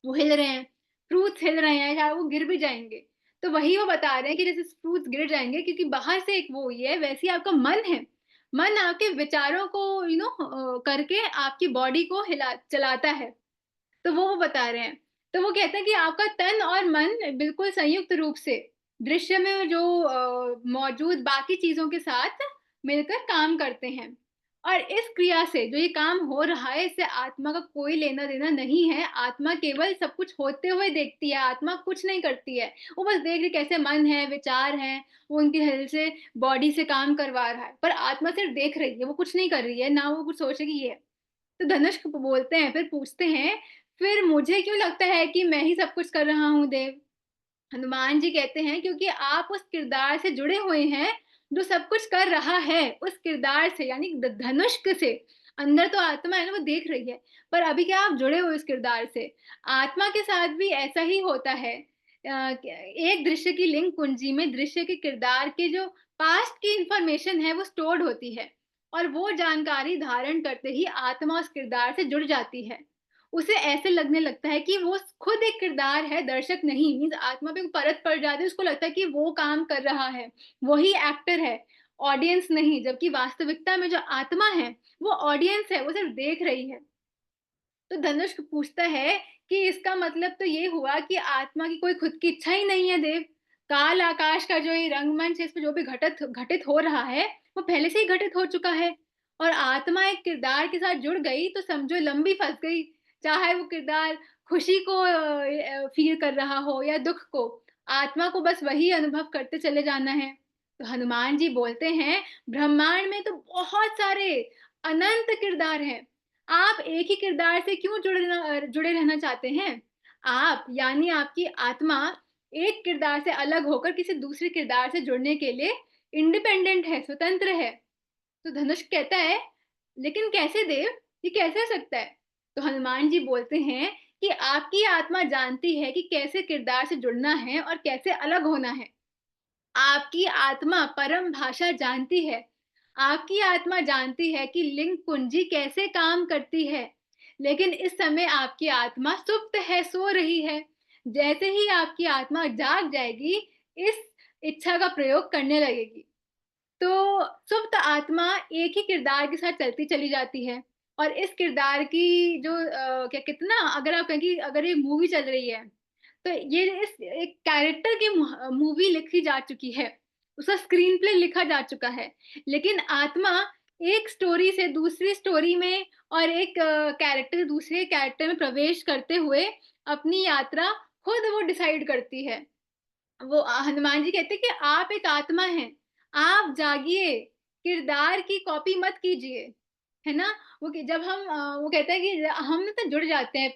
वो हिल रहे हैं, फ्रूट्स हिल रहे हैं, चाहे वो गिर भी जाएँगे। तो वही वो बता रहे हैं कि जैसे फ्रूट्स गिर जाएँगे क्योंकि बाहर से एक वो हुई है, वैसे ही आपका मन है। मन आपके विचारों को करके आपकी बॉडी को हिला चलाता है। तो वो बता रहे हैं। तो वो कहते हैं कि आपका तन और मन बिल्कुल संयुक्त रूप से दृश्य में जो मौजूद बाकी चीज़ों के साथ मिलकर काम करते हैं। और इस क्रिया से जो ये काम हो रहा है, इससे आत्मा का कोई लेना-देना नहीं है। आत्मा केवल सब कुछ होते हुए देखती है, आत्मा कुछ नहीं करती है। वो बस देख रही है कैसे मन है, विचार हैं, वो उनकी हेल्थ से, बॉडी से काम करवा रहा है। पर आत्मा सिर्फ़ देख रही है, वो कुछ नहीं कर रही है, ना वो कुछ सोच रही है। तो धनुष बोलते हैं, फिर पूछते हैं, फिर मुझे क्यों लगता है कि मैं ही सब कुछ कर रहा हूँ देव? हनुमान जी कहते हैं, क्योंकि आप उस किरदार से जुड़े हुए हैं, जो सब कुछ कर रहा है, उस किरदार से, यानी धनुष से। अंदर तो आत्मा है ना, वो देख रही है, पर अभी क्या आप जुड़े हुए उस किरदार से। आत्मा के साथ भी ऐसा ही होता है। एक दृश्य की लिंक कुंजी में दृश्य के किरदार के जो पास्ट की इंफॉर्मेशन है, वो स्टोर्ड होती है, और वो जानकारी धारण करते ही आत्मा उस किरदार से जुड़ जाती है। उसे ऐसे लगने लगता है कि वो खुद एक किरदार है, दर्शक नहीं। मीन्स आत्मा पे परत पड़ जाती है, उसको लगता है कि वो काम कर रहा है, वही एक्टर है, ऑडियंस नहीं। जबकि वास्तविकता में जो आत्मा है, वो ऑडियंस है, वो सिर्फ देख रही है। तो धनुष पूछता है कि इसका मतलब तो ये हुआ कि आत्मा की कोई खुद की इच्छा ही नहीं है देव। काल आकाश का जो ये रंगमंच है, इसमें जो भी घटित घटित हो रहा है, वो पहले से ही घटित हो चुका है। और आत्मा एक किरदार के साथ जुड़ गई तो समझो लंबी फँस गई। चाहे वो किरदार खुशी को फ़ील कर रहा हो या दुःख को, आत्मा को बस वही अनुभव करते चले जाना है। तो हनुमान जी बोलते हैं, ब्रह्मांड में तो बहुत सारे अनंत किरदार हैं। आप एक ही किरदार से क्यों जुड़े रहना चाहते हैं? आप यानी आपकी आत्मा एक किरदार से अलग होकर किसी दूसरे किरदार से जुड़ने के लिए इंडिपेंडेंट है, स्वतंत्र है। तो धनुष कहता है, लेकिन कैसे देव? ये कैसे हो सकता है? तो हनुमान जी बोलते हैं कि आपकी आत्मा जानती है कि कैसे किरदार से जुड़ना है और कैसे अलग होना है। आपकी आत्मा परम भाषा जानती है। आपकी आत्मा जानती है कि लिंग कुंजी कैसे काम करती है। लेकिन इस समय आपकी आत्मा सुप्त है, सो रही है। जैसे ही आपकी आत्मा जाग जाएगी, इस इच्छा का प्रयोग करने लगेगी। तो सुप्त आत्मा एक ही किरदार के साथ चलती चली जाती है और इस किरदार की जो क्या कहते हैं ना, अगर आप कहें कि अगर ये मूवी चल रही है, तो ये इस एक कैरेक्टर की मूवी लिखी जा चुकी है, उसका स्क्रीन प्ले लिखा जा चुका है। लेकिन आत्मा एक स्टोरी से दूसरी स्टोरी में और एक कैरेक्टर से दूसरे कैरेक्टर में प्रवेश करते हुए अपनी यात्रा खुद वो डिसाइड करती है। वो हनुमान जी कहते हैं कि आप एक आत्मा हैं, आप जागिए, किरदार की कॉपी मत कीजिए, है ना? वो कि जब हम वो कहता है कि हम ना तो जुड़ जाते हैं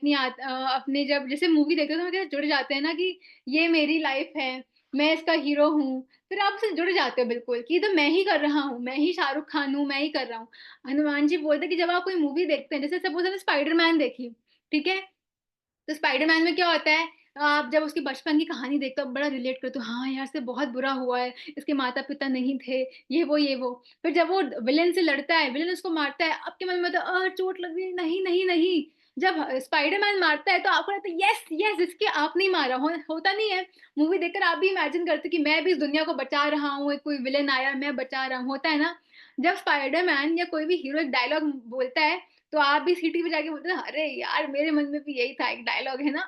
अपने जब जैसे मूवी देखते हैं तो हम कैसे जुड़ जाते हैं ना कि ये मेरी लाइफ़ है, मैं इसका हीरो हूँ, फिर आप उससे जुड़ जाते हो बिल्कुल कि ये तो मैं ही कर रहा हूँ, मैं ही शाहरुख खान हूँ, मैं ही कर रहा हूँ। हनुमान जी बोलते हैं कि जब आप कोई मूवी देखते हैं, जैसे सपोज़ हमने स्पाइडरमैन देखी, ठीक है? तो स्पाइडरमैन में क्या होता है, आप जब उसकी बचपन की कहानी देखते हो बड़ा रिलेट करते हो, हाँ यार इससे बहुत बुरा हुआ है, इसके माता-पिता नहीं थे, ये वो। फिर जब वो विलेन से लड़ता है, विलेन उसको मारता है, आपके मन में होता है चोट लग गई, नहीं, नहीं, नहीं। जब स्पाइडरमैन मारता है तो आपको लगता है यस, यस इसके आपने ही मारा होता नहीं है। मूवी देखकर आप भी इमेजिन करते हो कि मैं भी इस दुनिया को बचा रहा हूँ, एक कोई विलेन आया मैं बचा रहा हूँ, होता है ना? जब स्पाइडरमैन या कोई भी हीरो एक डायलॉग बोलता है, तो आप भी सीटी बजा के बोलते हो, अरे यार मेरे मन में भी यही था एक डायलॉग, है ना?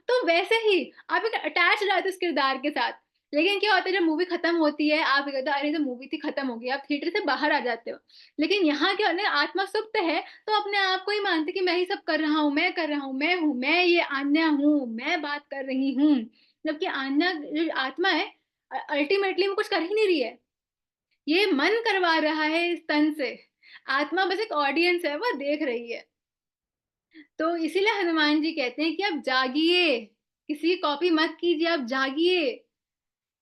तो वैसे ही आप एक अटैच हो जाते हो उस किरदार के साथ। लेकिन क्या होता है जब मूवी खत्म होती है, आप ये कहते हो अरे तो मूवी थी खत्म हो गई, आप थिएटर से बाहर आ जाते हो। लेकिन यहाँ क्या होता है आत्मा सुप्त है, तो अपने आप को ही मानती कि मैं ही सब कर रहा हूँ, मैं कर रहा हूँ, मैं हूँ, मैं ये आन्या हूँ, मैं बात कर रही हूँ। जबकि आन्या जो आत्मा है अल्टीमेटली वो कुछ कर ही नहीं रही है। ये मन करवा रहा है इस तन से। आत्मा बस एक ऑडियंस है, वो देख रही है। तो इसीलिए हनुमान जी कहते हैं कि आप जागिए, किसी की कॉपी मत कीजिए, आप जागिए।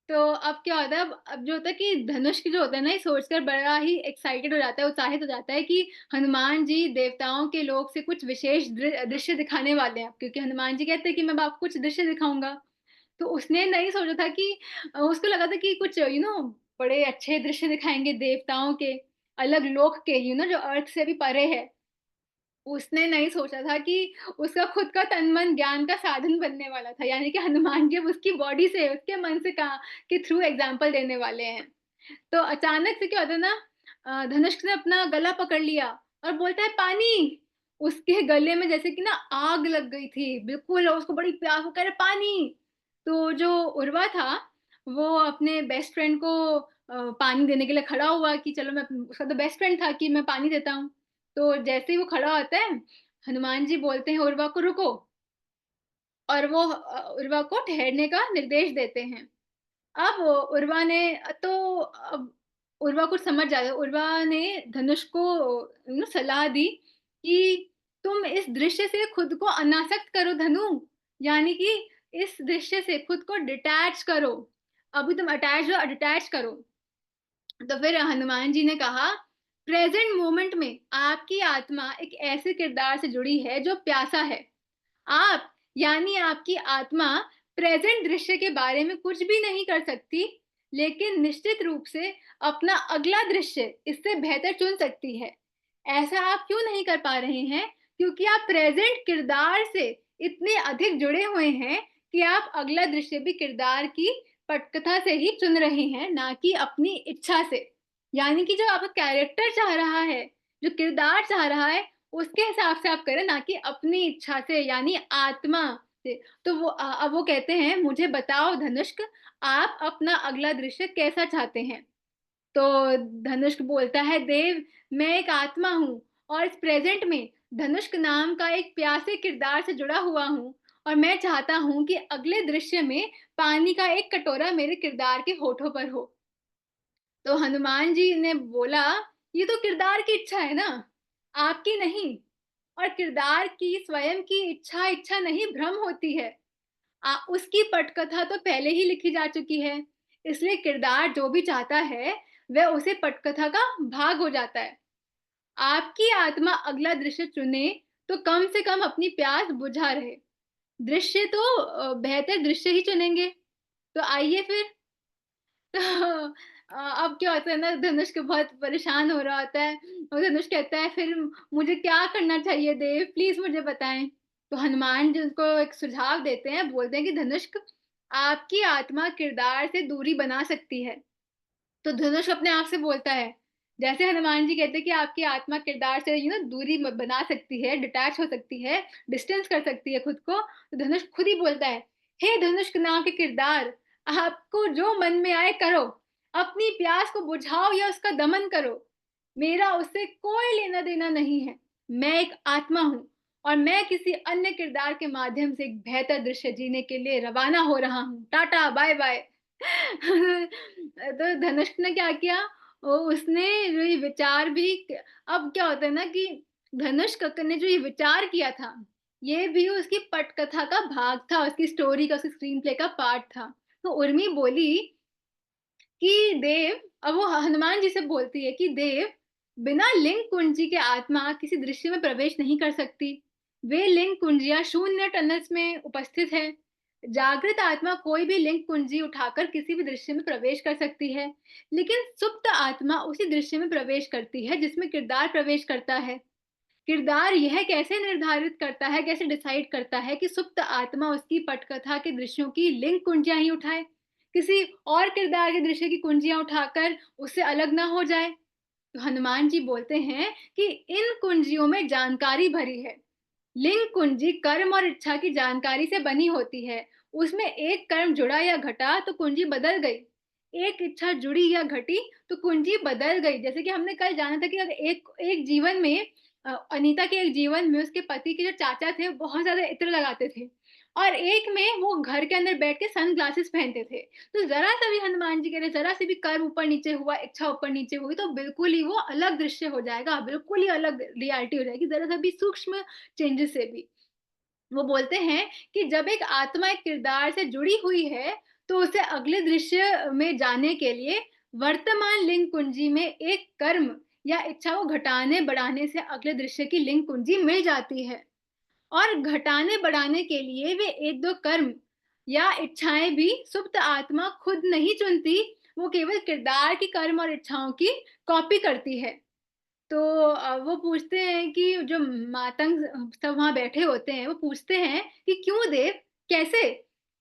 तो अब क्या होता है अब जो होता है कि धनुष की जो होता है ना, ये सोचकर बड़ा ही एक्साइटेड हो जाता है, उत्साहित हो जाता है कि हनुमान जी देवताओं के लोक से कुछ विशेष दृश्य दिखाने वाले हैं। क्योंकि हनुमान जी कहते हैं कि मैं आपको कुछ दृश्य दिखाऊँगा। तो उसने नहीं सोचा था कि उसको लगा था कि कुछ बड़े अच्छे दृश्य दिखाएँगे देवताओं के, अलग लोक के जो अर्थ से भी परे है। उसने नहीं सोचा था कि उसका खुद का तन-मन ज्ञान का साधन बनने वाला था, यानी कि हनुमान जी अब उसकी बॉडी से, उसके मन से का के थ्रू एग्ज़ाम्पल देने वाले हैं। तो अचानक से क्या होता है ना धनुष ने अपना गला पकड़ लिया और बोलता है पानी! उसके गले में जैसे कि ना आग लग गई थी, बिल्कुल उसको बड़ी प्यास वो कह रहा है पानी! तो जो उर्वा था, वो अपने बेस्ट फ्रेंड को पानी देने के लिए खड़ा हुआ कि चलो मैं उसका तो बेस्ट फ्रेंड था कि मैं पानी देता हूँ। तो जैसे ही वो खड़ा होता है, हनुमान जी बोलते हैं उर्वा को रुको और वो उर्वा को ठहरने का निर्देश देते हैं। अब उर्वा ने तो अब उर्वा कुछ समझ जाता है। उर्वा ने धनुष को सलाह दी कि तुम इस दृश्य से खुद को अनासक्त करो धनु, यानी कि इस दृश्य से खुद को डिटैच करो। अभी तुम अटैच हो, डिटैच करो। तो फिर हनुमान जी ने कहा, प्रेज़ेंट मोमेंट में आपकी आत्मा एक ऐसे किरदार से जुड़ी है जो प्यासा है। आप यानी आपकी आत्मा प्रेजेंट दृश्य के बारे में कुछ भी नहीं कर सकती, लेकिन निश्चित रूप से अपना अगला दृश्य इससे बेहतर चुन सकती है। ऐसा आप क्यों नहीं कर पा रहे हैं? क्योंकि आप प्रेजेंट किरदार से इतने अधिक जुड़े हुए हैं कि आप अगला दृश्य भी किरदार की पटकथा से ही चुन रहे हैं, ना कि अपनी इच्छा से। यानी कि जो आपका कैरेक्टर चाह रहा है, जो किरदार चाह रहा है, उसके हिसाब से आप करें, ना कि अपनी इच्छा से यानी आत्मा से। तो अब वो कहते हैं, मुझे बताओ धनुष्क, आप अपना अगला दृश्य कैसा चाहते हैं? तो धनुष्क बोलता है, देव, मैं एक आत्मा हूँ और इस प्रेज़ेंट में धनुष्क नाम का एक प्यासे किरदार से जुड़ा हुआ हूँ, और मैं चाहता हूँ कि अगले दृश्य में पानी का एक कटोरा मेरे किरदार के होठों पर हो। तो हनुमान जी ने बोला, ये तो किरदार की इच्छा है ना, आपकी नहीं। और किरदार की स्वयं की इच्छा नहीं, भ्रम होती है। उसकी पटकथा तो पहले ही लिखी जा चुकी है, इसलिए किरदार जो भी चाहता है, वह उसे पटकथा का भाग हो जाता है। आपकी आत्मा अगला दृश्य चुने, तो कम से कम अपनी प्यास बुझा रहे। दृश्य तो बेहतर दृश्य ही चुनेंगे। तो आइए फिर। तो अब क्या होता है ना, धनुष बहुत परेशान हो रहा होता है, और धनुष कहता है, फिर मुझे क्या करना चाहिए देव, प्लीज मुझे बताएं। तो हनुमान जी उनको एक सुझाव देते हैं, बोलते हैं कि धनुष्क, आपकी आत्मा किरदार से दूरी बना सकती है। तो धनुष अपने आप से बोलता है, जैसे हनुमान जी कहते हैं कि आपकी आत्मा किरदार से दूरी बना सकती है, डिटैच हो सकती है, डिस्टेंस कर सकती है खुद को, तो धनुष खुद ही बोलता है, हे धनुष नाम के किरदार, आपको जो मन में आए करो, अपनी प्यास को बुझाओ या उसका दमन करो, मेरा उससे कोई लेना देना नहीं है। मैं एक आत्मा हूँ, और मैं किसी अन्य किरदार के माध्यम से एक बेहतर दृश्य जीने के लिए रवाना हो रहा हूँ। Tata, bye bye. तो धनुष ने क्या किया, उसने जो ये विचार भी, अब क्या होता है ना कि धनुष कक्कर ने जो ये विचार किया था, ये भी उसकी पटकथा का भाग था, उसकी स्टोरी का, उसकी स्क्रीन प्ले का पार्ट था। तो उर्मी बोली कि देव, अब वो हनुमान जी से बोलती है कि देव, बिना लिंग कुंजी के आत्मा किसी दृश्य में प्रवेश नहीं कर सकती। वे लिंग कुंजियां शून्य टनल्स में उपस्थित है। जागृत आत्मा कोई भी लिंग कुंजी उठाकर किसी भी दृश्य में प्रवेश कर सकती है, लेकिन सुप्त आत्मा उसी दृश्य में प्रवेश करती है जिसमें किरदार प्रवेश करता है। किरदार यह कैसे निर्धारित करता है, कैसे डिसाइड करता है कि सुप्त आत्मा उसकी पटकथा के दृश्यों की लिंक कुंजियां ही उठाए, किसी और किरदार के दृश्य की कुंजियां उठाकर उससे अलग ना हो जाए। तो हनुमान जी बोलते हैं कि इन कुंजियों में जानकारी भरी है। लिंग कुंजी कर्म और इच्छा की जानकारी से बनी होती है। उसमें एक कर्म जुड़ा या घटा तो कुंजी बदल गई, एक इच्छा जुड़ी या घटी तो कुंजी बदल गई। जैसे कि हमने कल जाना था कि अगर एक एक जीवन में, अनीता के एक जीवन में उसके पति के जो चाचा थे, वो बहुत ज्यादा इत्र लगाते थे, और एक में वो घर के अंदर बैठ के सन ग्लासेस पहनते थे। तो जरा सा भी हनुमान जी कह रहे, जरा से भी कर्म ऊपर नीचे हुआ, इच्छा ऊपर नीचे हुई, तो बिल्कुल ही वो अलग दृश्य हो जाएगा, बिल्कुल ही अलग रियलिटी हो जाएगी, जरा सा भी सूक्ष्म चेंजेस से भी। वो बोलते हैं कि जब एक आत्मा एक किरदार से जुड़ी हुई है, तो उसे अगले दृश्य में जाने के लिए वर्तमान लिंग कुंजी में एक कर्म या इच्छा को घटाने बढ़ाने से अगले दृश्य की लिंग कुंजी मिल जाती है। और घटाने बढ़ाने के लिए वे एक दो कर्म या इच्छाएं भी सुप्त आत्मा खुद नहीं चुनती, वो केवल किरदार की कर्म और इच्छाओं की कॉपी करती है। तो वो पूछते हैं कि जो मातंग सब वहाँ बैठे होते हैं, वो पूछते हैं कि क्यों देव? कैसे?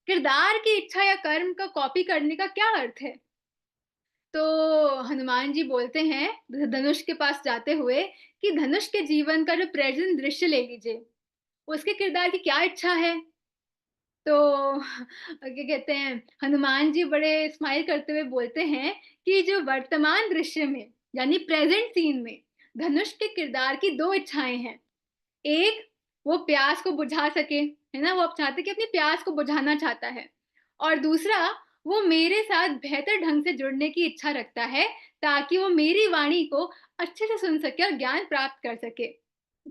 किरदार की इच्छा या कर्म का कॉपी करने का क्या अर्थ है? तो हनुमान जी बोलते हैं धनुष के पास जाते हुए कि धनुष के जीवन का जो प्रेज़ेंट दृश्य ले लीजिए, उसके किरदार की क्या इच्छा है? तो क्या कहते हैं, हनुमान जी बड़े स्माइल करते हुए बोलते हैं कि जो वर्तमान दृश्य में, यानी प्रेजेंट सीन में, धनुष के किरदार की दो इच्छाएं हैं। एक, वो प्यास को बुझा सके, है ना, वो अब चाहते कि अपनी प्यास को बुझाना चाहता है। और दूसरा, वो मेरे साथ बेहतर ढंग से जुड़ने की इच्छा रखता है, ताकि वो मेरी वाणी को अच्छे से सुन सके और ज्ञान प्राप्त कर सके।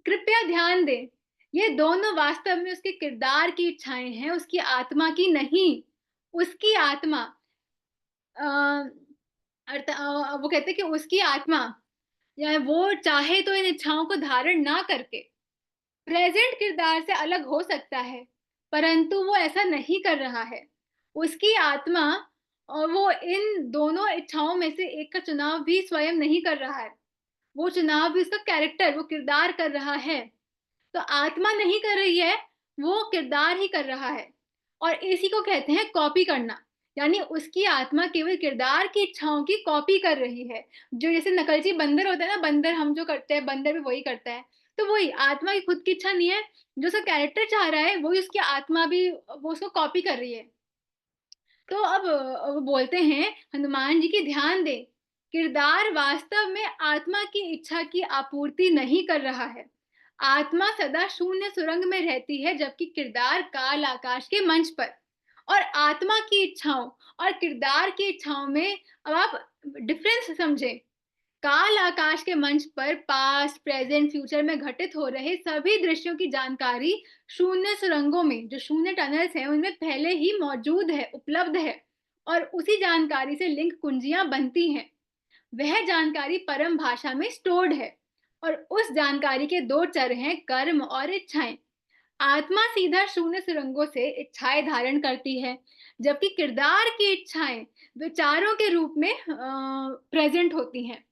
कृपया ध्यान दें, ये दोनों वास्तव में उसके किरदार की इच्छाएं हैं, उसकी आत्मा की नहीं। उसकी आत्मा, वो कहते हैं कि उसकी आत्मा, या वो चाहे तो इन इच्छाओं को धारण ना करके प्रेजेंट किरदार से अलग हो सकता है, परंतु वो ऐसा नहीं कर रहा है। उसकी आत्मा, और वो इन दोनों इच्छाओं में से एक का चुनाव भी स्वयं नहीं कर रहा है। वो चुनाव भी उसका कैरेक्टर, वो किरदार कर रहा है। तो आत्मा नहीं कर रही है, वो किरदार ही कर रहा है। और इसी को कहते हैं कॉपी करना। यानी उसकी आत्मा केवल किरदार की इच्छाओं की कॉपी कर रही है। जो जैसे नकलची बंदर होता है ना, बंदर हम जो करते हैं, बंदर भी वही करता है। तो वही आत्मा की खुद की इच्छा नहीं है, जो उसका कैरेक्टर चाह रहा है, वही उसकी आत्मा भी वो उसको कॉपी कर रही है। तो अब वो बोलते हैं हनुमान जी की ध्यान दें, किरदार वास्तव में आत्मा की इच्छा की आपूर्ति नहीं कर रहा है। आत्मा सदा शून्य सुरंग में रहती है, जबकि किरदार काल आकाश के मंच पर। और आत्मा की इच्छाओं और किरदार की इच्छाओं में अब आप डिफरेंस समझें। काल आकाश के मंच पर पास्ट, प्रेजेंट, फ्यूचर में घटित हो रहे सभी दृश्यों की जानकारी शून्य सुरंगों में, जो शून्य टनल्स हैं, उनमें पहले ही मौजूद है, उपलब्ध है। और उसी जानकारी से लिंक कुंजियां बनती हैं। वह जानकारी परम भाषा में स्टोर्ड है। और उस जानकारी के दो चर हैं, कर्म और इच्छाएं। आत्मा सीधा शून्य सुरंगों से इच्छाएं धारण करती है, जबकि किरदार की इच्छाएं विचारों के रूप में प्रेजेंट होती हैं।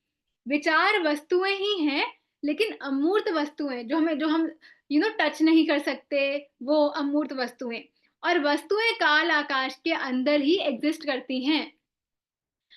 विचार वस्तुएं ही हैं, लेकिन अमूर्त वस्तुएं, जो हम टच नहीं कर सकते, वो अमूर्त वस्तुएं। और वस्तुएं काल आकाश के अंदर ही एग्जिस्ट करती हैं।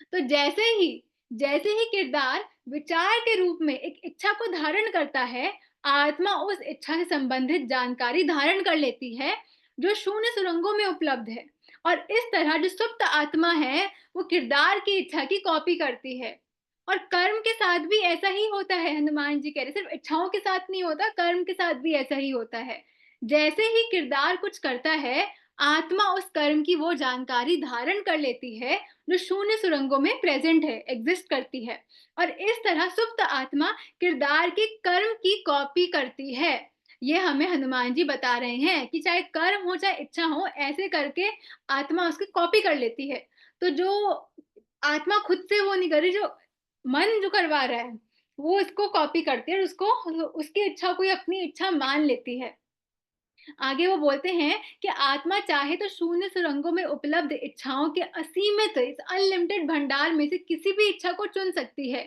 तो जैसे ही किरदार विचार के रूप में एक इच्छा को धारण करता है, आत्मा उस इच्छा से संबंधित जानकारी धारण कर लेती है, जो शून्य सुरंगों में उपलब्ध है। और इस तरह जो सुप्त आत्मा है, वो किरदार की इच्छा की कॉपी करती है। और कर्म के साथ भी ऐसा ही होता है, हनुमान जी कह रहे सिर्फ इच्छाओं के साथ नहीं होता, कर्म के साथ भी ऐसा ही होता है। जैसे ही किरदार कुछ करता है, आत्मा उस कर्म की वो जानकारी धारण कर लेती है, जो शून्य सुरंगों में प्रेजेंट है, एग्जिस्ट करती है। और इस तरह सुप्त आत्मा किरदार के कर्म की कॉपी करती है। ये हमें हनुमान जी बता रहे हैं कि चाहे कर्म हो चाहे इच्छा हो, ऐसे करके आत्मा उसकी कॉपी कर लेती है। तो जो आत्मा खुद से वो नहीं कर रही, जो मन जो करवा रहा है, वो इसको कॉपी करती है और उसको उसकी इच्छा को ही अपनी इच्छा मान लेती है। आगे वो बोलते हैं कि आत्मा चाहे तो शून्य सुरंगों में उपलब्ध इच्छाओं के असीमित, इस अनलिमिटेड भंडार में से किसी भी इच्छा को चुन सकती है।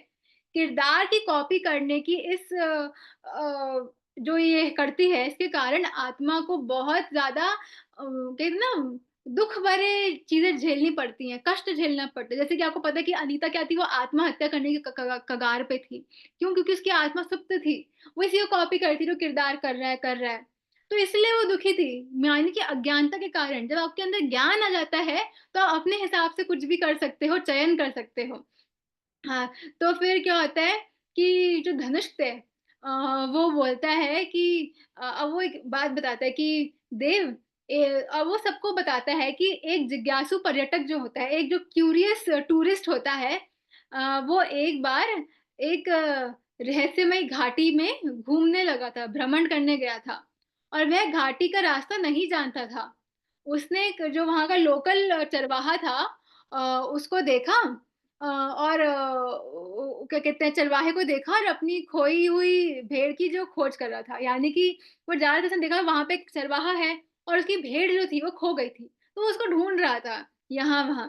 किरदार की कॉपी करने की इस जो ये करती है, इसके कारण आत्मा को बहुत ज़्यादा कहते हैं ना, दुःख भरे चीज़ें झेलनी पड़ती हैं, कष्ट झेलना पड़ता है। जैसे कि आपको पता है कि अनीता क्या थी, वो आत्महत्या करने की कगार पे थी। क्यों? क्योंकि उसकी आत्मा सुप्त थी। वो इसी को कॉपी करती, जो किरदार कर रहा है। तो इसलिए वो दुखी थी, यानी कि अज्ञानता के कारण। जब आपके अंदर ज्ञान आ जाता है, तो आप अपने हिसाब से कुछ भी कर सकते हो, चयन कर सकते हो। हाँ, तो फिर क्या होता है कि जो धनुष थे, वो बोलता है कि अब वो एक बात बताता है कि देव, वो सबको बताता है कि एक जिज्ञासु पर्यटक जो होता है, एक जो क्यूरियस टूरिस्ट होता है, वो एक बार एक रहस्यमय घाटी में घूमने लगा था, भ्रमण करने गया था। और वह घाटी का रास्ता नहीं जानता था। उसने एक जो वहाँ का लोकल चरवाहा था, उसको देखा, और क्या कहते हैं, चरवाहे को देखा और अपनी खोई हुई भेड़ की जो खोज कर रहा था। यानी कि वो जा रहा था, उसने देखा वहाँ पे एक चरवाहा है और उसकी भेड़ जो थी वो खो गई थी। तो वो उसको ढूँढ रहा था यहाँ-वहाँ।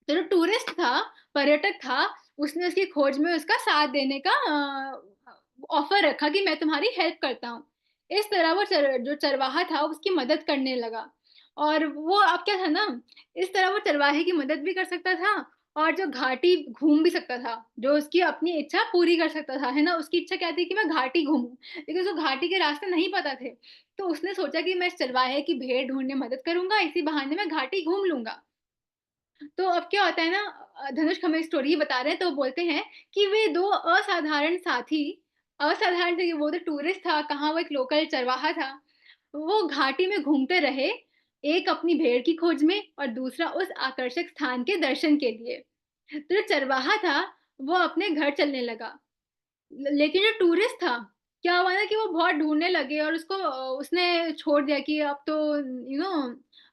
तो जो टूरिस्ट था, पर्यटक था, उसने उसकी खोज में उसका साथ देने का ऑफ़र रखा कि मैं तुम्हारी हेल्प करता हूँ। इस तरह वो जो चरवाहा था, उसकी मदद करने लगा। और वो अब क्या था ना, इस तरह वो चरवाहे की मदद भी कर सकता था और जो घाटी घूम भी सकता था, जो उसकी अपनी इच्छा पूरी कर सकता था, है ना? उसकी इच्छा क्या थी कि मैं घाटी घूमूँ, लेकिन उसको घाटी के रास्ते नहीं पता थे। तो उसने सोचा कि मैं इस चरवाहे की भेड़ ढूँढने में मदद करूँगा, इसी बहाने मैं घाटी घूम लूँगा। तो अब क्या होता है ना, धनुष हमें स्टोरी ही बता रहे हैं, तो वो बोलते हैं कि वे 2 असाधारण साथी, असाधारण थे, वो तो टूरिस्ट था, कहाँ वो एक लोकल चरवाहा था। वो घाटी में घूमते रहे, एक अपनी भेड़ की खोज में और दूसरा उस आकर्षक स्थान के दर्शन के लिए। तो जो चरवाहा था, वो अपने घर चलने लगा। लेकिन जो टूरिस्ट था, क्या हुआ ना कि वो बहुत ढूँढने लगे और उसको उसने छोड़ दिया कि अब तो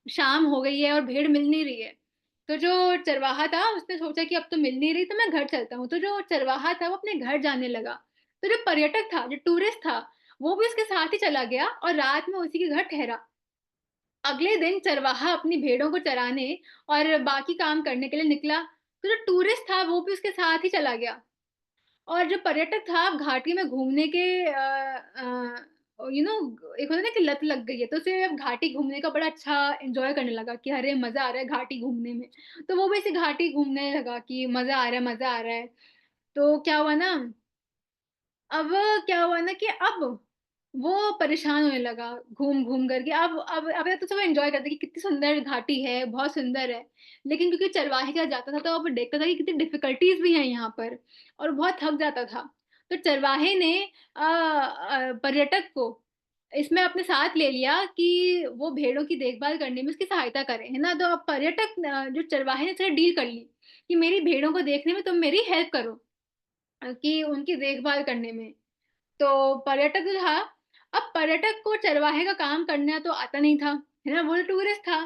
शाम हो गई है और भेड़ मिल नहीं रही है। तो जो चरवाहा था, उसने सोचा कि अब तो मिल नहीं रही, तो मैं घर चलता हूँ। तो जो चरवाहा था, वो अपने घर जाने लगा। तो जो पर्यटक था, जो टूरिस्ट था, वो भी उसके साथ ही चला गया और रात में उसी के घर ठहरा। अगले दिन चरवाहा अपनी भेड़ों को चराने और बाकी काम करने के लिए निकला। तो जो टूरिस्ट था, वो भी उसके साथ ही चला गया। और जो पर्यटक था, घाटी में घूमने के एक होता है ना कि लत लग गई है, तो उसे अब घाटी घूमने का बड़ा अच्छा एन्जॉय करने लगा कि अरे मज़ा आ रहा है घाटी घूमने में। तो वो भी ऐसे घाटी घूमने लगा कि मज़ा आ रहा है, मज़ा आ रहा है। तो क्या हुआ ना, अब क्या हुआ ना कि अब वो परेशान होने लगा घूम-घूम करके। अब तो सब एन्जॉय करते कि कितनी सुंदर घाटी है, बहुत सुंदर है। लेकिन क्योंकि चरवाहे के साथ जाता था तो अब देखता था कि कितनी डिफ़िकल्टीज़ भी हैं यहाँ पर और बहुत थक जाता था। तो चरवाहे ने पर्यटक को इसमें अपने साथ ले लिया कि वो भेड़ों की देखभाल करने में उसकी सहायता करें, है ना? तो अब पर्यटक जो चरवाहे ने उससे डील कर ली कि मेरी भेड़ों को देखने में तुम मेरी हेल्प करो कि उनकी देखभाल करने में। तो पर्यटक जो था, अब पर्यटक को चरवाहे का काम करना तो आता नहीं था, है ना? वो तो टूरिस्ट था।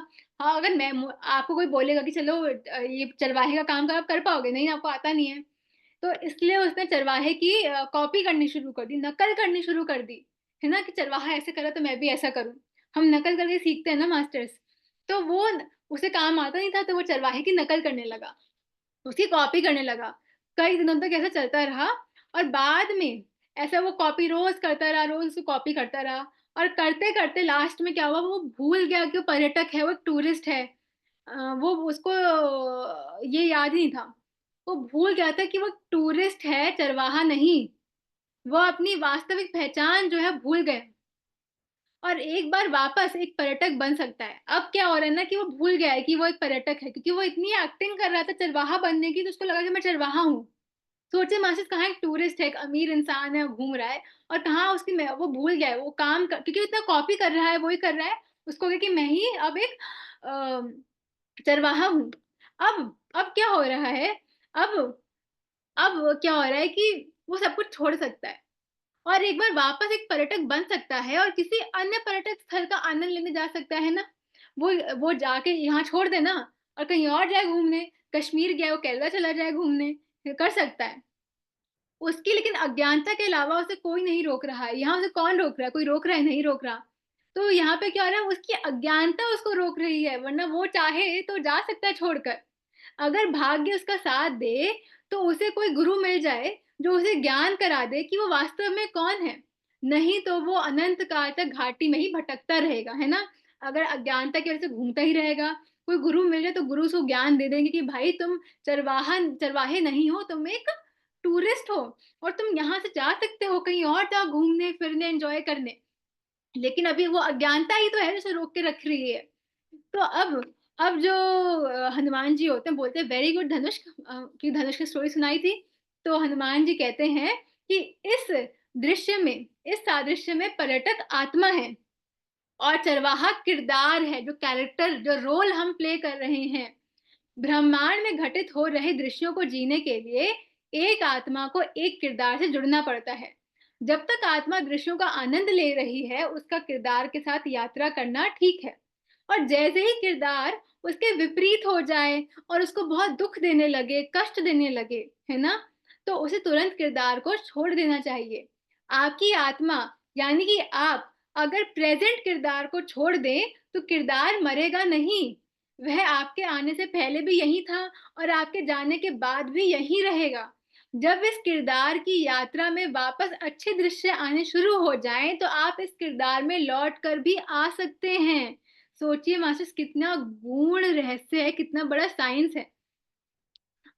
हाँ, अगर मैं मु आपको कोई बोलेगा कि चलो ये चरवाहे का काम आप कर पाओगे? नहीं, आपको आता नहीं है। तो इसलिए उसने चरवाहे की कॉपी करनी शुरू कर दी, नकल करनी शुरू कर दी, है ना? कि चरवाहा ऐसे कर रहा तो मैं भी ऐसा करूँ। हम नकल करके सीखते हैं ना मास्टर्स। तो वो न उसे काम आता नहीं था तो वो चरवाहे की नकल करने लगा। उसकी कॉपी करने लगा। कई दिनों तक ऐसा चलता रहा और बाद में ऐसा वो कॉपी रोज़ करता रहा, रोज़ उसको कॉपी करता रहा और करते-करते लास्ट में क्या हुआ वो भूल गया कि वो पर्यटक है, वो एक टूरिस्ट है। वो उसको ये याद ही नहीं था। वो भूल गया था कि वो टूरिस्ट है, चरवाहा नहीं। वो अपनी वास्तविक पहचान जो है भूल गया। और एक बार वापस एक पर्यटक बन सकता है। अब क्या हो रहा है ना कि वो भूल गया है कि वो एक पर्यटक है क्योंकि वो इतनी एक्टिंग कर रहा था चरवाहा बनने की तो उसको लगा कि मैं चरवाहा हूँ। सोचिए मासिस कहाँ एक टूरिस्ट है, एक अमीर इंसान है, घूम रहा है और कहाँ उसकी मैं वो भूल गया है, वो काम क क्योंकि इतना कॉपी कर रहा है, वही कर रहा है, उसको लगा कि मैं ही अब एक चरवाहा हूँ। अब क्या हो रहा है, अब अब क्या हो रहा है कि वो सब कुछ छोड़ सकता है। और एक बार वापस एक पर्यटक बन सकता है और किसी अन्य पर्यटक स्थल का आनंद लेने जा सकता है ना। वो जाके यहाँ छोड़ दे ना और कहीं और जाए घूमने, कश्मीर गया, वो केरला चला जाए घूमने, कर सकता है। उसकी लेकिन अज्ञानता के अलावा उसे कोई नहीं रोक रहा है। यहाँ उसे कौन रोक रहा है? कोई रोक रहा है? नहीं रोक रहा। तो यहाँ पे क्या हो रहा है, उसकी अज्ञानता उसको रोक रही है, वरना वो चाहे तो जा सकता है छोड़कर। अगर भाग्य उसका साथ दे, तो उसे कोई गुरु मिल जाए, जो उसे ज्ञान करा दे कि वो वास्तव में कौन है। नहीं तो वो अनंत काल तक घाटी में ही भटकता रहेगा, है ना? अगर अज्ञानता की वजह से घूमता ही रहेगा, कोई गुरु मिल जाए तो गुरु उसको ज्ञान दे देंगे कि भाई तुम चरवाहे नहीं हो, तुम एक टूरिस्ट हो और तुम यहाँ से जा सकते हो, कहीं और जाओ घूमने-फिरने, एन्जॉय करने। लेकिन अभी वो अज्ञानता ही तो है, जो उसे रोक के रख रही है। तो अब जो हनुमान जी होते हैं बोलते हैं वेरी गुड धनुष कि धनुष की स्टोरी सुनाई थी। तो हनुमान जी कहते हैं कि इस दृश्य में, इस सादृश्य में पर्यटक आत्मा है और चरवाहा किरदार है, जो कैरेक्टर जो रोल हम प्ले कर रहे हैं। ब्रह्मांड में घटित हो रहे दृश्यों को जीने के लिए एक आत्मा को एक किरदार से जुड़ना पड़ता है। जब तक आत्मा दृश्यों का आनंद ले रही है, उसका किरदार के साथ यात्रा करना ठीक है। और जैसे ही किरदार उसके विपरीत हो जाए और उसको बहुत दुख देने लगे, कष्ट देने लगे, है ना? तो उसे तुरंत किरदार को छोड़ देना चाहिए। आपकी आत्मा यानी कि आप अगर प्रेज़ेंट किरदार को छोड़ दें, तो किरदार मरेगा नहीं। वह आपके आने से पहले भी यहीं था और आपके जाने के बाद भी यहीं रहेगा। जब इस किरदार की यात्रा में वापस अच्छे दृश्य आने शुरू हो जाएँ, तो आप इस किरदार में लौट कर भी आ सकते हैं। सोचिए मास्टर्स कितना गूढ़ रहस्य है, कितना बड़ा साइंस है।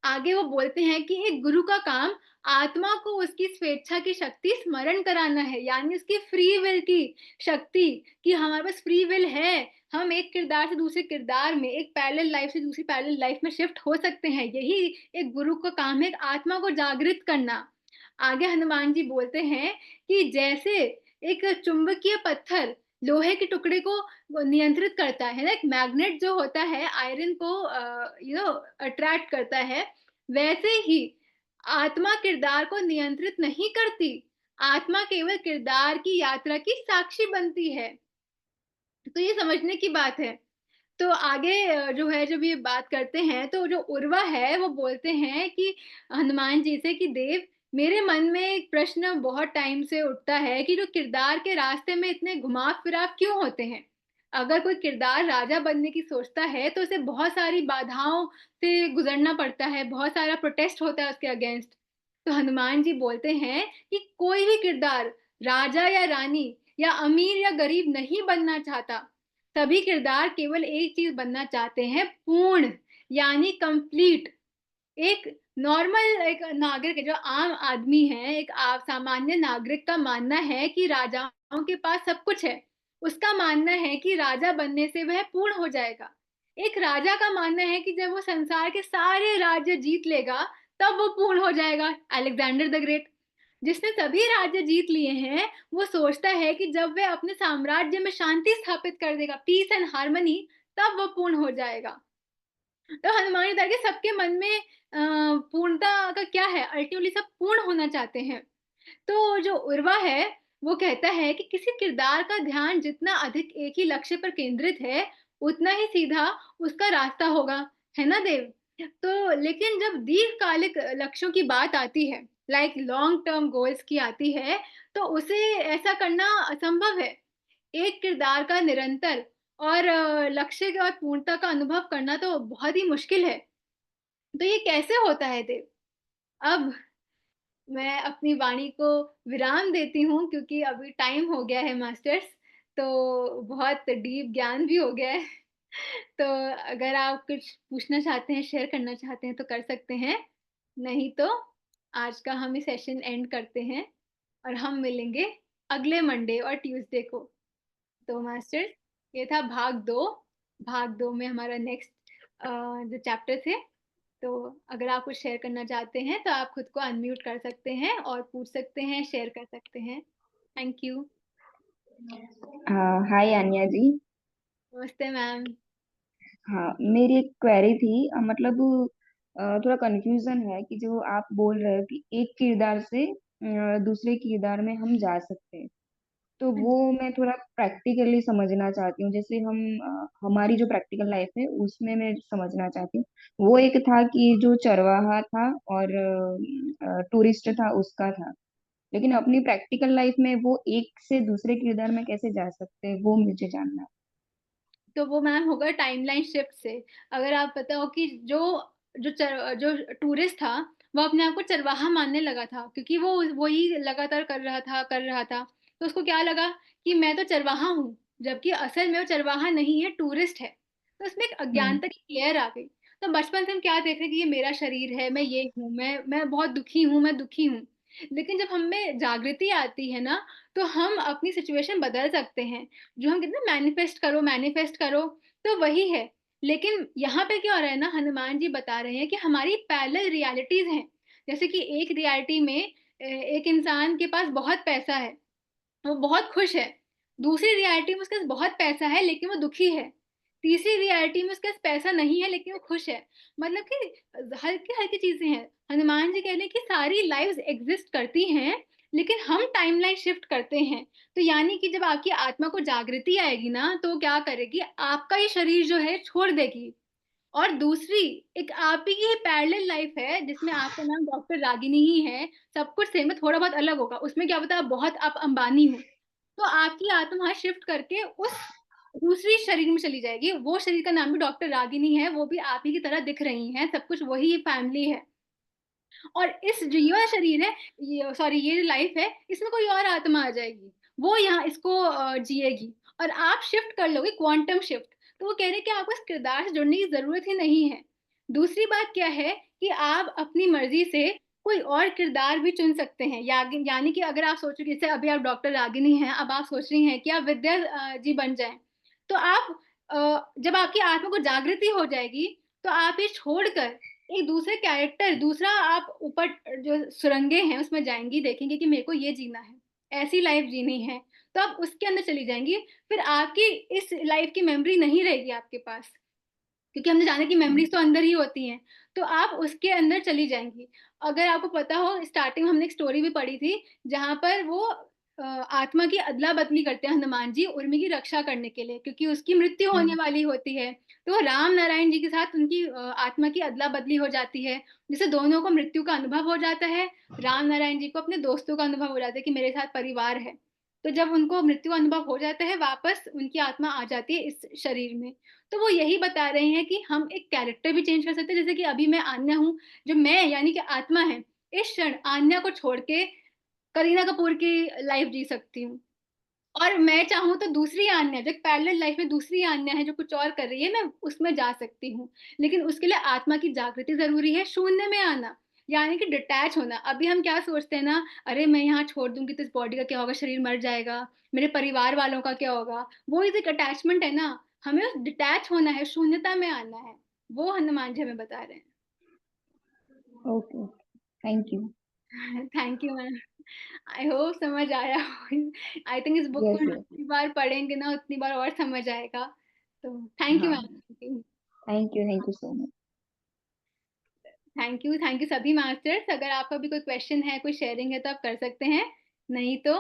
आगे वो बोलते हैं कि एक गुरु का काम आत्मा को उसकी स्वेच्छा की शक्ति स्मरण कराना है, यानी उसकी फ्री विल की शक्ति कि हमारे पास फ्री विल है। हम एक किरदार से दूसरे किरदार में, एक पैरेलल लाइफ से दूसरी पैरेलल लाइफ में शिफ्ट हो सकते हैं। यही एक गुरु का काम है, एक आत्मा को जागृत करना। आगे हनुमान जी बोलते हैं कि जैसे एक चुंबकीय पत्थर लोहे के टुकड़े को वो नियंत्रित करता है ना, एक मैग्नेट जो होता है आयरन को अट्रैक्ट करता है, वैसे ही आत्मा किरदार को नियंत्रित नहीं करती। आत्मा केवल किरदार की यात्रा की साक्षी बनती है। तो ये समझने की बात है। तो आगे जो है जब ये बात करते हैं तो जो उर्वा है वो बोलते हैं कि हनुमान जी से कि देव मेरे मन में एक प्रश्न बहुत टाइम से उठता है कि जो किरदार के रास्ते में इतने घुमाव-फिराव क्यों होते हैं? अगर कोई किरदार राजा बनने की सोचता है तो उसे बहुत सारी बाधाओं से गुज़रना पड़ता है, बहुत सारा प्रोटेस्ट होता है उसके अगेंस्ट। तो हनुमान जी बोलते हैं कि कोई भी किरदार राजा या रानी या अमीर या गरीब नहीं बनना चाहता। सभी किरदार केवल एक चीज़ बनना चाहते हैं पूर्ण यानी कंप्लीट एक नॉर्मल एक नागरिक है, जो आम आदमी है, एक सामान्य नागरिक का मानना है कि राजाओं के पास सब कुछ है। उसका मानना है कि राजा बनने से वह पूर्ण हो जाएगा। एक राजा का मानना है कि जब वो संसार के सारे राज्य जीत लेगा, तब वो पूर्ण हो जाएगा। अलेक्जेंडर द ग्रेट, जिसने सभी राज्य जीत लिए हैं, वो सोचता है कि जब वह अपने साम्राज्य में शांति स्थापित कर देगा, पीस एंड हार्मनी, तब वो पूर्ण हो जाएगा। तो हनुमान जी देखिए सबके मन में पूर्णता का क्या है, अल्टीमेटली सब पूर्ण होना चाहते हैं। तो जो उर्वा है, वो कहता है कि किसी किरदार का ध्यान जितना अधिक एक ही लक्ष्य पर केंद्रित है, उतना ही सीधा उसका रास्ता होगा, है ना देव? तो लेकिन जब दीर्घकालिक लक्ष्यों की बात आती है, लाइक लॉन्ग टर्म गोल्स की आती है, तो उसे ऐसा करना असंभव है। एक किरदार का निरंतर और लक्ष्य और पूर्णता का अनुभव करना तो बहुत ही मुश्किल है। तो ये कैसे होता है देव? अब मैं अपनी वाणी को विराम देती हूँ, क्योंकि अभी टाइम हो गया है मास्टर्स, तो बहुत डीप ज्ञान भी हो गया है। तो अगर आप कुछ पूछना चाहते हैं, शेयर करना चाहते हैं तो कर सकते हैं, नहीं तो आज का हम ये सेशन एंड करते हैं और हम मिलेंगे अगले मंडे और ट्यूसडे को। तो मास्टर्स, ये था भाग 2। भाग 2 में हमारा नेक्स्ट जो चैप्टर थे। तो अगर आप कुछ शेयर करना चाहते हैं तो आप खुद को अनम्यूट कर सकते हैं और पूछ सकते हैं, शेयर कर सकते हैं। Thank you. Hi Anya ji. नमस्ते मैम। हाँ, मेरी एक क्वेरी थी। मतलब थोड़ा कंफ्यूजन है कि जो आप बोल रहे हो कि एक किरदार से दूसरे किरदार में हम जा सकते हैं, तो हाँ वो जी। मैं थोड़ा प्रैक्टिकली समझना चाहती हूँ। जैसे हम हमारी जो प्रैक्टिकल लाइफ है उसमें मैं समझना चाहती हूँ। वो एक था कि जो चरवाहा था और टूरिस्ट था उसका था, लेकिन अपनी प्रैक्टिकल लाइफ में वो एक से दूसरे किरदार में कैसे जा सकते हैं वो मुझे जानना तो वो मैम होगा टाइमलाइन शिफ्ट से। अगर आप पता हो कि जो टूरिस्ट था, वो अपने आप को चरवाहा मानने लगा था, क्योंकि वो वही लगातार कर रहा था। तो उसको क्या लगा कि मैं तो चरवाहा हूँ, जबकि असल में वो चरवाहा नहीं है, टूरिस्ट है। तो उसमें एक है। अज्ञानता की लेयर आ गई। तो बचपन से हम क्या देख रहे हैं कि ये मेरा शरीर है, मैं ये हूँ, मैं बहुत दुखी हूँ, मैं दुखी हूँ। लेकिन जब हम में जागृति आती है ना, तो हम अपनी सिचुएशन बदल सकते हैं। जो हम कहते हैं मैनिफेस्ट करो, मैनिफेस्ट करो, तो वही है। लेकिन यहाँ पे क्या हो रहा है ना, हनुमान जी बता रहे हैं कि हमारी पैरेलल रियलिटीज हैं। जैसे कि एक रियलिटी में एक इंसान के पास बहुत पैसा है, वो बहुत खुश है। दूसरी रियलिटी में उसके पास बहुत पैसा है लेकिन वो दुखी है। तीसरी रियलिटी में उसके पास पैसा नहीं है लेकिन वो खुश है। मतलब कि हल्की हल्की चीजें हैं। हनुमान जी कह रहे हैं कि सारी लाइव्स एग्जिस्ट करती हैं, लेकिन हम टाइमलाइन शिफ्ट करते हैं। तो यानी कि जब आपकी आत्मा को जागृति आएगी ना, तो क्या करेगी, आपका ये शरीर जो है छोड़ देगी। और दूसरी एक आप ही की पैरेलल लाइफ है, जिसमें आपका नाम डॉक्टर रागिनी ही है। सब कुछ सेम है, थोड़ा बहुत अलग होगा उसमें, क्या पता आप अंबानी हो। तो आपकी आत्मा वहां शिफ्ट करके उस दूसरी शरीर में चली जाएगी। वो शरीर का नाम भी डॉक्टर रागिनी है, वो भी आप ही की तरह दिख रही हैं, सब कुछ वही फैमिली है। और इस जो ये वाला शरीर है, ये सॉरी ये जो लाइफ है, इसमें कोई और आत्मा आ जाएगी, वो यहाँ इसको जिएगी। और आप शिफ्ट कर लोगे, क्वांटम शिफ्ट। तो वो कह रहे हैं कि आपको इस किरदार से जुड़ने की जरूरत ही नहीं है। दूसरी बात क्या है कि आप अपनी मर्जी से कोई और किरदार भी चुन सकते हैं। यानी कि अगर आप सोचो कि जैसे अभी आप डॉक्टर रागिनी हैं, अब आप सोच रही हैं कि आप विद्या जी बन जाएं, तो आप जब आपकी आत्मा को जागृति हो जाएगी, तो आप ये छोड़कर एक दूसरे कैरेक्टर, दूसरा आप ऊपर जो सुरंगे हैं उसमें जाएंगी, देखेंगे कि मेरे को ये जीना है, ऐसी लाइफ जीनी है। तो आप उसके अंदर चली जाएंगी। फिर आपकी इस लाइफ की मेमोरी नहीं रहेगी आपके पास, क्योंकि हमने जाना कि मेमोरीज तो अंदर ही होती हैं। तो आप उसके अंदर चली जाएंगी। अगर आपको पता हो, स्टार्टिंग में हमने एक स्टोरी भी पढ़ी थी, जहां पर वो आत्मा की अदला बदली करते हैं हनुमान जी, उर्मी की रक्षा करने के लिए, क्योंकि उसकी मृत्यु होने वाली होती है। तो राम नारायण जी के साथ उनकी आत्मा की अदला बदली हो जाती है, जिससे दोनों को मृत्यु का अनुभव हो जाता है। राम नारायण जी को अपने दोस्तों का अनुभव हो जाता है कि मेरे साथ परिवार है। तो जब उनको मृत्यु अनुभव हो जाता है, वापस उनकी आत्मा आ जाती है इस शरीर में। तो वो यही बता रहे हैं कि हम एक कैरेक्टर भी चेंज कर सकते हैं। जैसे कि अभी मैं आन्या हूँ, जो मैं यानी कि आत्मा है, इस क्षण आन्या को छोड़ के करीना कपूर की लाइफ जी सकती हूँ। और मैं चाहूँ तो दूसरी आन्या, जो पैरेलल लाइफ में दूसरी आन्या है जो कुछ और कर रही है, मैं उसमें जा सकती हूँ। लेकिन उसके लिए आत्मा की जागृति जरूरी है, शून्य में आना। यानी कि डिटैच होना। अभी हम क्या सोचते हैं ना, अरे मैं यहाँ छोड़ दूँगी तो इस बॉडी का क्या होगा, शरीर मर जाएगा, मेरे परिवार वालों का क्या होगा? वो एक अटैचमेंट है ना, हमें डिटैच होना है, शून्यता में आना है। वो हनुमान जी हमें बता रहे हैं। Okay, thank you. Thank you ma'am. I hope समझ आया हो। आई थिंक इस बुक को यस यस। जितनी बार पढ़ेंगे ना उतनी बार और समझ आएगा। तो थैंक यू हाँ, ma'am. Thank you so much. Thank you सभी मास्टर्स। अगर आपका भी कोई क्वेश्चन है, कोई शेयरिंग है तो आप कर सकते हैं, नहीं तो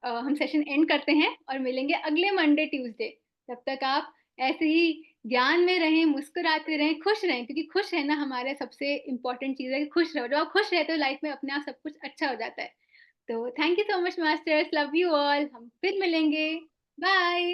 हम सेशन एंड करते हैं और मिलेंगे अगले मंडे ट्यूसडे। तब तक आप ऐसे ही ज्ञान में रहें, मुस्कुराते रहें, खुश रहें, क्योंकि खुश रहना हमारे सबसे इम्पोर्टेंट चीज़ है कि खुश रहो। जब आप खुश रहते हो लाइफ में अपने आप सब कुछ अच्छा हो जाता है। तो thank you so much masters, love you all, हम फिर मिलेंगे। बाय।